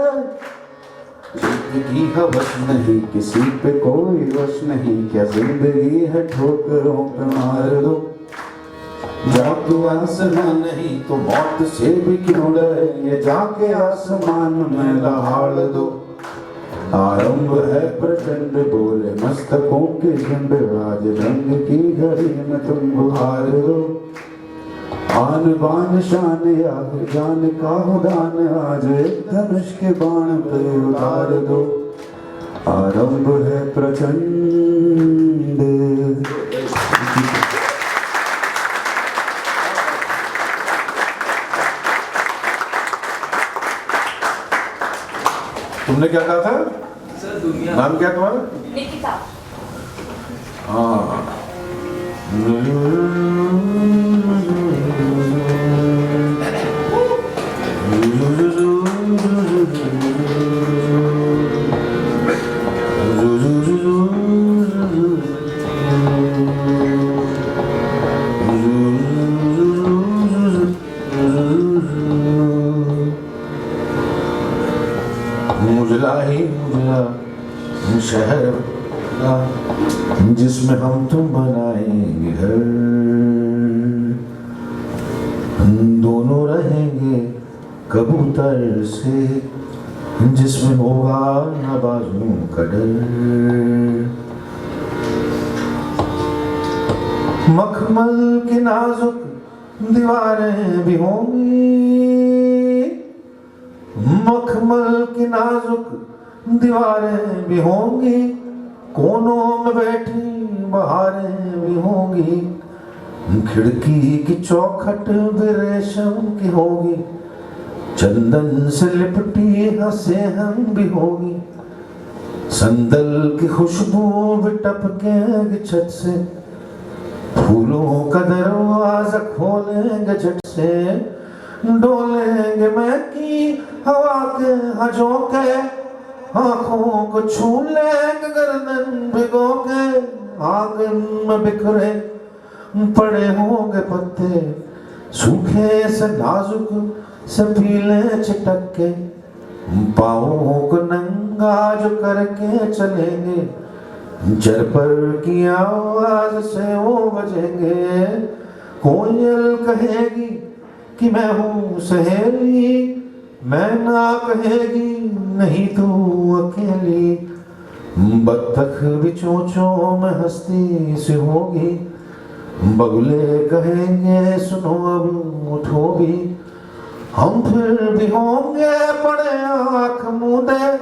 जिंदगी है वश नहीं, किसी पे कोई वश नहीं, क्या जिंदगी है ठोकरों पे मार दो। जाके आसमान नहीं तो मौत से भी क्यों डरे, ये जाके आसमान में दहाड़ दो। आरंभ है प्रचंड बोले मस्तकों के झुंड, आज रंग की घड़ी में तुम गुहार दो। आन बान शान या जान का उदान, आज एक धनुष के बाण पे उतार दो। आरंभ है प्रचंड। तुमने क्या कहा था? नाम क्या तुम्हारा? निकिता। हाँ। मुझला ही मुझला शहर जिसमें हम तुम बनाएंगे घर, दोनों रहेंगे कबूतर से, जिसमें होगा न बाजुओं का डर। मखमल की नाजुक दीवारें भी होंगी, मखमल की नाजुक दीवारें भी होंगी, कोनों में बैठी बहारें भी होंगी, खिड़की की चौखट भी रेशम की होगी, चंदन से लिपटी हंसे हम भी होगी, संदल की खुशबू भी टपकेंगे छत से, फूलों का दरवाजा खोलेंगे झट से, डोलेंगे महकी हवा के झोंके, आंखों को छू लेंगे गर्दन भिगो के आंगन में बिखरे पड़े होंगे पत्ते सूखे से नाजुक से पीले चिटक के पाँवों को नंगा जो करके चलेंगे जरपर की आवाज से वो बजेंगे कोयल कहेगी कि मैं हूँ सहेली मैना कहेगी नहीं तू अकेली बत्तख भी चोंचों में हंसती सी होगी बगुले कहेंगे सुनो अब उठो भी हम फिर भी होंगे बड़े आँख मूंदे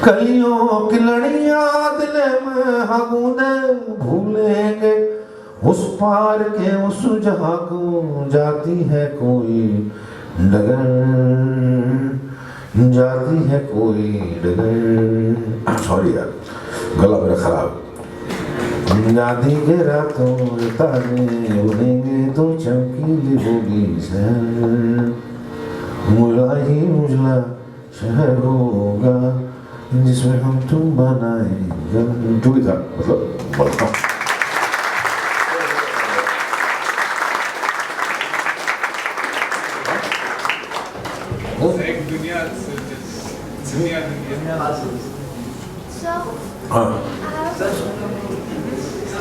कलियों की लड़ियां दिल में हगूदे भूलेंगे उस पार के उस जहां को जाती है कोई डगर जाती है कोई डगर सॉरी यार गला मेरा खराब आंधी के रातों तारे उड़ेंगे तो चमकीली होगी शहर मुझला ही मुझला शहर होगा जिसमें हम तुम बनाएंगे जो भी था मतलब बोलता हूँ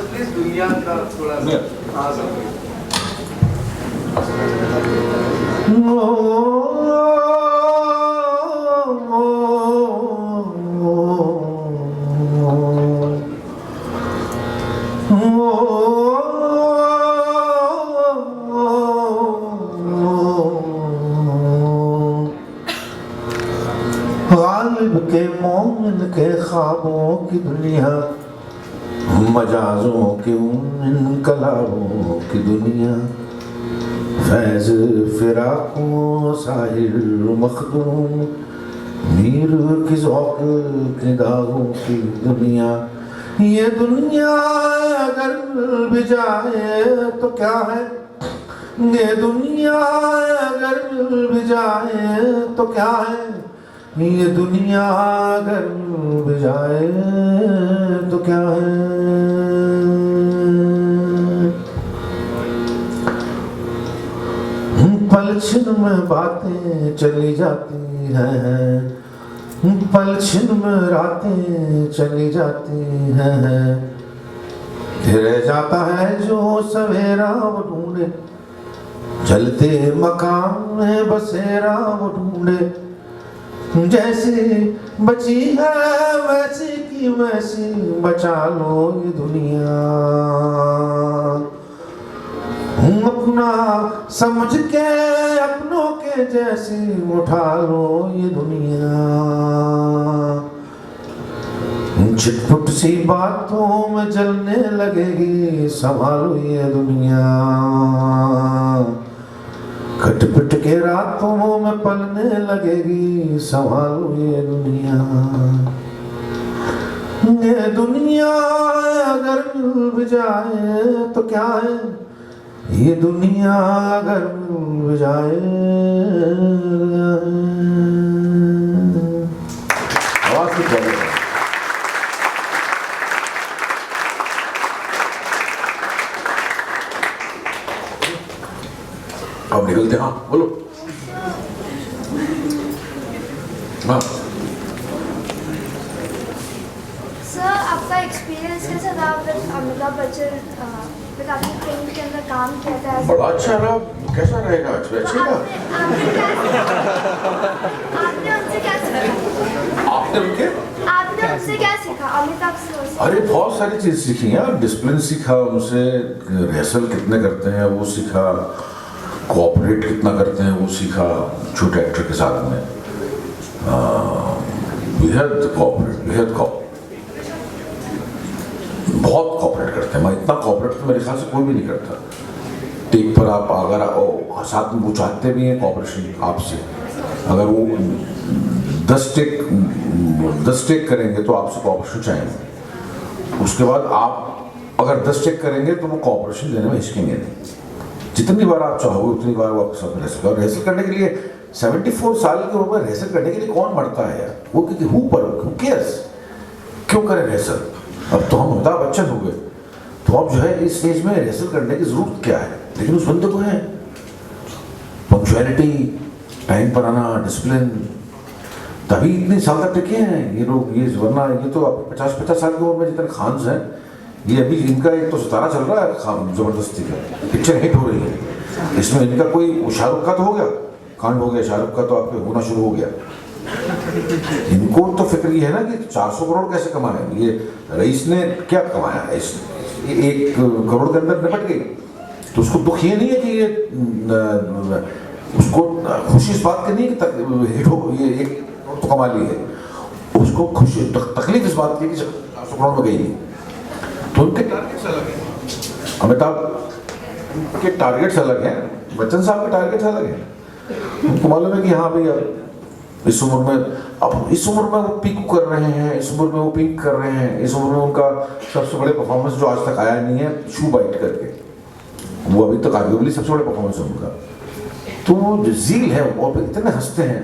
प्लीज दुनिया का थोड़ा गालिब के मोमिन के ख्वाबों की दुनिया मजाजों के उन इनकलाबों की दुनिया फैज फिराकों साहिर मखदूम मीर की ज़ौक़ की दागों की दुनिया ये दुनिया अगर भी जाए तो क्या है ये दुनिया अगर भी जाए तो क्या है ये दुनिया अगर भी जाए तो क्या है पलछिन में बातें चली जाती हैं पलछिन में रातें चली जाती हैं रह जाता है जो सवेरा वो ढूंढे चलते मकान में बसेरा वो ढूंढे जैसी बची है वैसी की वैसी बचा लो ये दुनिया अपना समझ के अपनों के जैसी उठा लो ये दुनिया छिटपुट सी बातों में जलने लगेगी संभालो ये दुनिया खटपट के रातों में पलने लगेगी संभालो ये दुनिया अगर मिल भी जाए तो क्या है ये दुनिया अगर मिल भी जाए आवाज की चले अब निकलते हाँ बोलो हाँ सर आपका एक्सपीरियंस कैसा था विद अमिताभ बच्चन विद आपने फिल्म के अंदर काम किया था बड़ा अच्छा रहा कैसा रहेगा अच्छा आपने उनसे क्या सीखा आपने उनसे क्या सीखा अमिताभ से अरे बहुत सारी चीज सीखी यार डिसिप्लिन सीखा उनसे रिहर्सल कितने करते हैं वो सीखा कोऑपरेट कितना करते हैं वो सीखा छोटे एक्टर के साथ में बेहद बहुत कोऑपरेट करते हैं मैं इतना कोऑपरेट तो मेरे ख्याल से कोई भी नहीं करता टेक पर आप अगर साथ में वो चाहते भी हैं कोऑपरेशन आपसे अगर वो 10 टेक करेंगे तो आपसे कोऑपरेशन चाहेंगे उसके बाद आप अगर 10 टेक करेंगे तो वो कोऑपरेशन देने में हिचकेंगे नहीं जितनी बार आप चाहोगे उतनी बार वो आपके साथ रह सकते और रिहर्सल करने के लिए 74 साल की उम्र में रेसल करने के लिए कौन मरता है यार? वो क्योंकि हु केयर्स? क्यों करे रेसल? अब तो हम अमिताभ बच्चन हो गए, तो अब जो है इस स्टेज में रेसल करने की जरूरत क्या है? लेकिन उस बंदे को है पंक्चुअलिटी, टाइम पर आना, डिसिप्लिन, तभी इतने साल तक टिके हैं ये लोग। ये वरना ये तो 50 साल की उम्र में जितने खान्स हैं, ये अभी इनका एक तो सितारा चल रहा है जबरदस्ती का, पिक्चर हिट हो रही है, इसमें इनका कोई शाहरुख का तो हो गया, कांड हो गया, शाहरुख का तो आपके होना शुरू हो गया। इनको तो फिक्र ये है ना कि 400 करोड़ कैसे कमाए। ये रईस ने क्या कमाया, इस 1 करोड़ के अंदर निपट गई। तो उसको दुख ये नहीं है कि ये उसको खुशी इस बात की नहीं कि हिट हो, ये 1 करोड़ तो कमा ली है, उसको खुशी तकलीफ इस बात की कि 400 करोड़ में गई नहीं। तो उनके टारगेट्स अलग हैं, अमिताभ के टारगेट्स अलग हैं, बच्चन साहब के टारगेट्स अलग हैं। उनको मालूम है कि हाँ भैया इस उम्र में, अब इस उम्र में वो पीक कर रहे हैं, इस उम्र में वो पिंक कर रहे हैं, इस उम्र में उनका सबसे बड़े परफॉर्मेंस जो आज तक आया नहीं है, शू बाइट करके, वो अभी तक आर्गुएबली सबसे बड़े परफॉर्मेंस है उनका। तो वो जो जील है, और इतने हंसते हैं।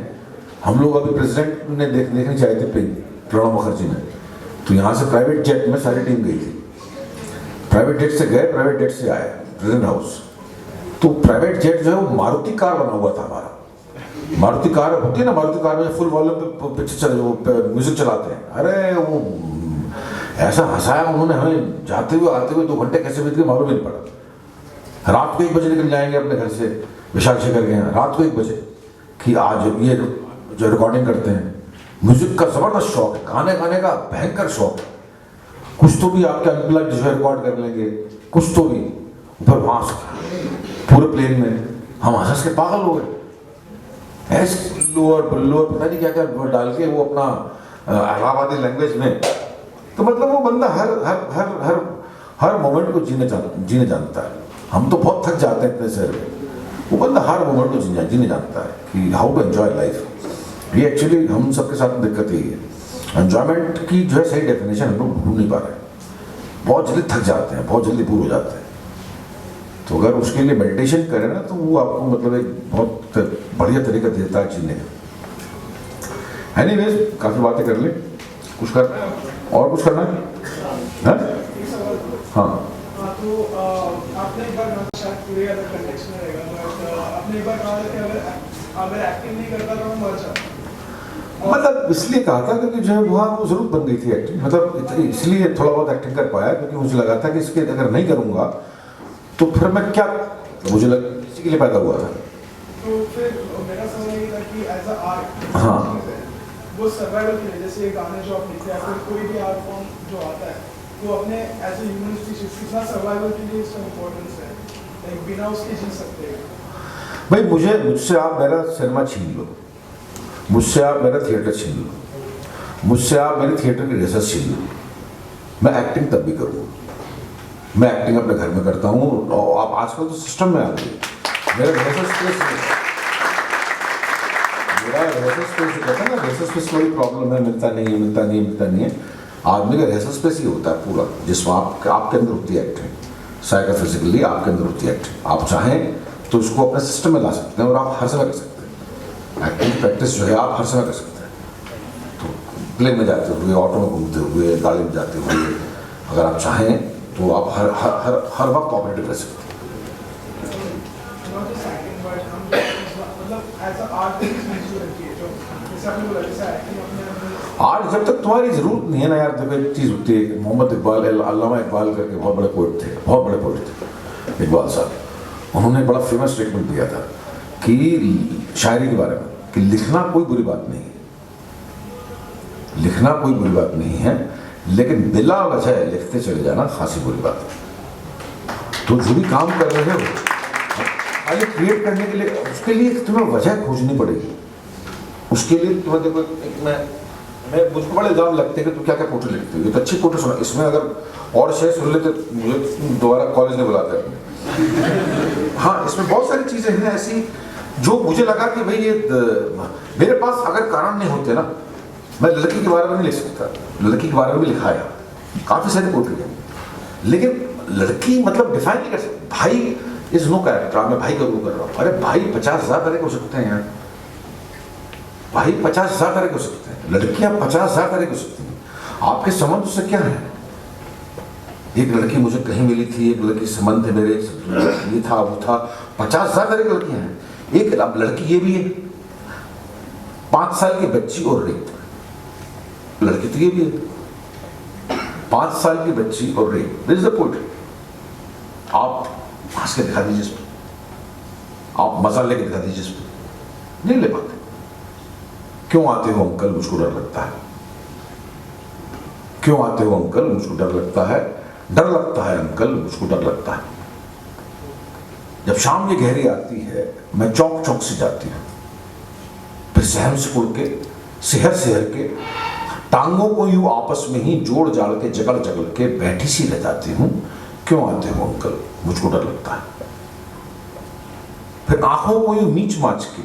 हम लोग अभी प्रेसिडेंट ने देखने चाहे थे पिंक, प्रणब मुखर्जी ने, तो यहाँ से प्राइवेट जेट में सारी टीम गई थी, प्राइवेट जेट से गए, प्राइवेट जेट से आए प्रेसिडेंट हाउस। तो प्राइवेट जेट जो है वो मारुति कार बना हुआ था हमारा। मारुति कार होती है ना, मारुति कार में फुल वॉल्यूम पे पिक्चर म्यूजिक चलाते हैं। अरे वो ऐसा हंसाया उन्होंने हमें, जाते हुए आते हुए 2 घंटे कैसे बीत गए मालूम ही नहीं पड़ा। रात को 1 बजे निकल जाएंगे अपने घर से, विशाल शेखर के यहाँ रात को 1 बजे कि आज ये जो रिकॉर्डिंग करते हैं। म्यूजिक का जबरदस्त शौक है, गाने गाने का भयंकर शौक है। कुछ तो भी आपके अनप्लग्ड जो है रिकॉर्ड कर लेंगे, कुछ तो भी। ऊपर वहाँ पूरे प्लेन में हम हंस के पागल हो गए, ऐसे लोअर पता नहीं क्या क्या डाल के वो अपना इलाहाबादी लैंग्वेज में। तो मतलब वो बंदा हर मोमेंट को जीने जानता है। हम तो बहुत थक जाते हैं इतने शहर में, वो बंदा हर मोमेंट को जीने जानता है कि हाउ टू एंजॉय लाइफ। ये एक्चुअली हम सबके साथ दिक्कत यही है, एंजॉयमेंट की जो है सही डेफिनेशन हम लोग ढूंढ नहीं पा रहे हैं। बहुत जल्दी थक जाते हैं, बहुत जल्दी बोर हो जाते हैं। तो अगर उसके लिए मेडिटेशन करें ना, तो वो आपको मतलब एक बहुत बढ़िया तरीका देता है जीने का। एनीवेज काफ़ी बातें कर ले, कुछ करना है और कुछ करना है? हाँ तो आपने एक बार शायद पूरे अलग कंटेक्स्ट में रहेगा, बट आपने एक बार कहा था कि अगर एक्टिंग नहीं करता तो मैं मर जाता। मतलब इसलिए कहा था क्योंकि जो है वहाँ वो जरूरत बन गई थी एक्टिंग। मतलब इसलिए थोड़ा बहुत एक्टिंग कर पाया क्योंकि मुझे लगा था कि इसके अगर नहीं करूँगा तो फिर मैं क्या, मुझे लगा इसी के लिए पैदा हुआ था। तो फिर मेरा सवाल ये था कि एज अ आर्ट, हाँ, वो सर्वाइवल के लिए, जैसे गाने जो आप लिखते हैं, फिर कोई भी आर्ट फॉर्म जो आता है, तो अपने एज ए ह्यूमन स्पीशीज कितना सर्वाइवल के लिए इसका इम्पोर्टेंस है, लाइक बिना उसके जी सकते हैं। भाई मुझसे आप मेरा सिनेमा छीन लो, मुझसे आप मेरा थिएटर छीन लो, मुझसे आप मेरे थिएटर की रिहर्सल छीन लो, मैं एक्टिंग तब भी करूँगा। मैं एक्टिंग अपने घर में करता हूँ, और आप आजकल तो सिस्टम में आ गए। मेरा रिहर्सल स्पेस कहता है ना, रिहर्सल स्पेस कोई प्रॉब्लम है, मिलता नहीं है। आदमी का रिहर्सल स्पेस ही होता है पूरा, जिसमें आपके अंदर होती है एक्टिंग, साइकोफिजिकली आपके अंदर होती है एक्टिंग। आप चाहें तो उसको अपने सिस्टम में ला सकते हैं और आप हर समय कर सकते हैं। एक्टिंग प्रैक्टिस जो है आप हर समय कर सकते हैं। तो प्लेन में जाते हुए, ऑटो में घूमते हुए, गाड़ी में जाते हुए, अगर आप चाहें तो आप हर वक्त ऑपरेटिव रह सकते हैं। आर्ट जब तक तुम्हारी जरूरत नहीं है ना यार, देखो एक चीज़ होती है, मोहम्मद इकबाल, अल्लामा इकबाल करके बहुत बड़े पोइट थे, बहुत बड़े पोइट थे इकबाल साहब। उन्होंने बड़ा फेमस स्टेटमेंट दिया था कि शायरी के बारे में, कि लिखना कोई बुरी बात नहीं है, लिखना कोई बुरी बात नहीं है, लेकिन बिला वजह लिखते चले जाना खासी बुरी बात है। तो जो भी काम कर रहे हो आगे क्रिएट करने के लिए, उसके लिए तुम्हें वजह खोजनी पड़ेगी। उसके लिए तुम्हें देखो, मैं मुझको बड़े इल्जाम लगते हैं कि तुम क्या क्या कोटे लिखते हो, ये तो अच्छी कोटे सुना, इसमें अगर और शेर सुन लेते मुझे दोबारा कॉलेज में बुलाते हैं। हाँ, इसमें बहुत सारी चीज़ें हैं ऐसी जो मुझे लगा कि भाई ये मेरे पास अगर कारण नहीं होते ना, मैं लड़की के बारे में नहीं लिख सकता। लड़की के बारे में भी लिखा है, काफ़ी सारी पोएट्री है, लेकिन लड़की मतलब डिफाइन नहीं कर सकती। भाई इज नो कैरेक्टर, मैं भाई का रूप कर रहा हूँ। अरे भाई 50,000 तरह के हो सकते हैं यार, भाई 50,000 तरह के हो सकते हैं, लड़कियां 50,000 तरह की हो सकती हैं। आपके संबंध उससे क्या है? एक लड़की मुझे कहीं मिली थी, एक लड़की संबंध है मेरे, ये था वो था, 50,000 तरह की लड़कियां हैं। एक अब लड़की ये भी है, 5 साल की बच्ची और रेप, लड़की तो ये भी है, 5 साल की बच्ची और rape, this is the poetry. आप हंस के दिखा दीजिए इस पर, आप मजा लेके दिखा दीजिए इस पर, नहीं ले पाते। क्यों आते हो अंकल, मुझको डर लगता है। क्यों आते हो अंकल, मुझको डर लगता है। डर लगता है अंकल, मुझको डर लगता है। जब शाम ये गहरी आती है, मैं चौक चौक से जाती हूं, फिर सहम से उड़ के, सिहर सिहर के, टांगों को यूं आपस में ही जोड़ जाड़ के, जगड़ जगड़ के बैठी सी रह जाती हूं। क्यों आते हो अंकल, मुझको डर लगता है। फिर आंखों को यूं मीच माच के,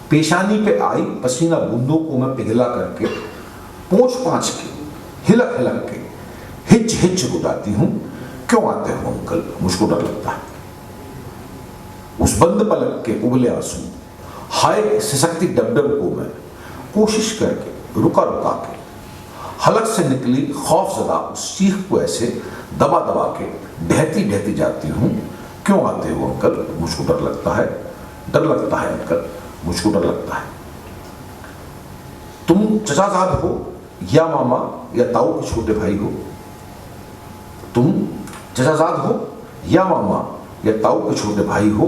पेशानी पे आई पसीना बूंदों को मैं पिघला करके, पोंछ पांच के, हिलक हिलक के, हिच हिच गुदाती हूं। क्यों आते हो अंकल, मुझको डर लगता है। उस बंद पलक के उबले आंसू, हाय सिसकती डबडब को मैं कोशिश करके रुका रुका के, हलक से निकली खौफजदा उस चीख को ऐसे दबा दबा के ढहती ढहती जाती हूं। क्यों आते हो अंकल, मुझको डर लगता है। डर लगता है अंकल, मुझको डर लगता है। तुम चचाजाद हो या मामा या ताऊ के छोटे भाई हो, तुम चचाजाद हो या मामा या ताऊ के छोटे भाई हो,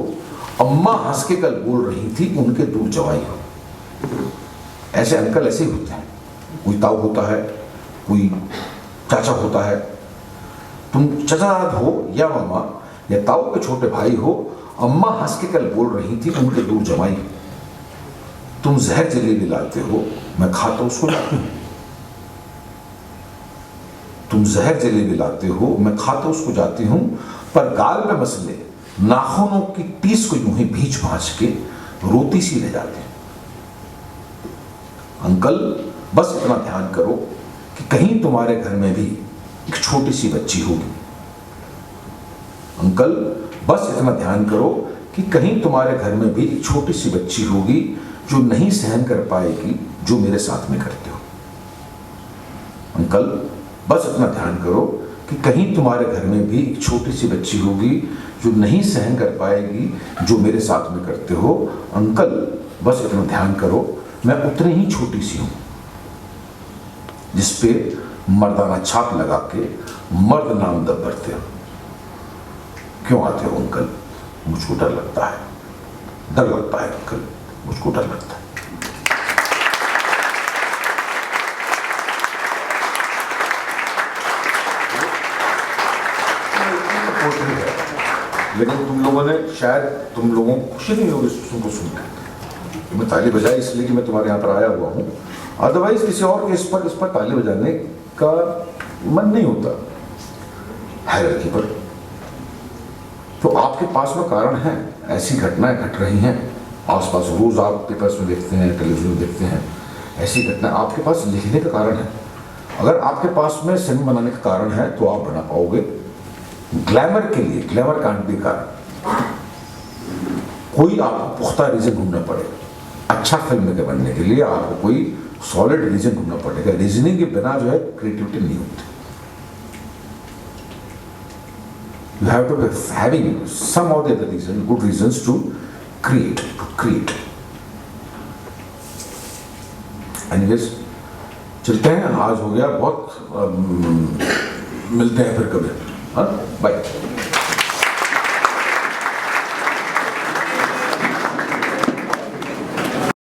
अम्मा हंस के कल बोल रही थी उनके दूर जवाई हो। ऐसे अंकल ऐसे ही होते हैं, कोई ताऊ होता है, कोई चाचा होता है। तुम चचाजाद हो या मामा या ताऊ के छोटे भाई हो, अम्मा हंस के कल बोल रही थी उनके दूर जवाई हो। तुम जहर जलेबी लाते हो, मैं खाता उसको जाती हूं। तुम जहर जलेबी लाते हो, मैं खाता उसको जाती हूं, पर गाल में मसले नाखूनों की टीस को यूं ही भींच भांच के रोती सी रह जाती हूं। अंकल बस इतना ध्यान करो कि कहीं तुम्हारे घर में भी एक छोटी सी बच्ची होगी। अंकल बस इतना ध्यान करो कि कहीं तुम्हारे घर में भी एक छोटी सी बच्ची होगी जो नहीं सहन कर पाएगी जो मेरे साथ में करते हो। अंकल बस इतना ध्यान करो कि कहीं तुम्हारे घर में भी एक छोटी सी बच्ची होगी जो नहीं सहन कर पाएगी जो मेरे साथ में करते हो। अंकल बस इतना ध्यान करो, मैं उतनी ही छोटी सी हूं जिसपे मर्दाना छाप लगा के मर्द नाम दबरते हो। क्यों आते हो अंकल, मुझको डर लगता है। डर लगता है अंकल, मुझको डर लगता है। लेकिन तुम लोगों ने शायद, तुम लोगों को खुशी नहीं होगी उसको सुनकर। मैं ताली बजाई इसलिए कि मैं तुम्हारे यहाँ पर आया हुआ हूँ, अदरवाइज किसी और के इस पर ताली बजाने का मन नहीं होता है लड़की पर। तो आपके पास में कारण है, ऐसी घटनाएं घट रही हैं आसपास, रोज आप पेपर्स में देखते हैं, टेलीविजन में देखते हैं, ऐसी घटनाएं आपके पास लिखने का कारण है। अगर आपके पास में फिल्म बनाने का कारण है तो आप बना पाओगे। ग्लैमर के लिए, ग्लैमर कांट बी कारण, कोई आपको पुख्ता रीजन ढूंढना पड़ेगा। अच्छा फिल्म मेकर बनने के लिए आपको कोई सॉलिड रीजन ढूंढना पड़ेगा। रीजनिंग के बिना जो है क्रिएटिविटी नहीं होती। You have to be having some of the other reasons, good reasons to create. Anyways, चलते हैं, आज हो गया बहुत, मिलते हैं फिर कभी, हाँ, बाय।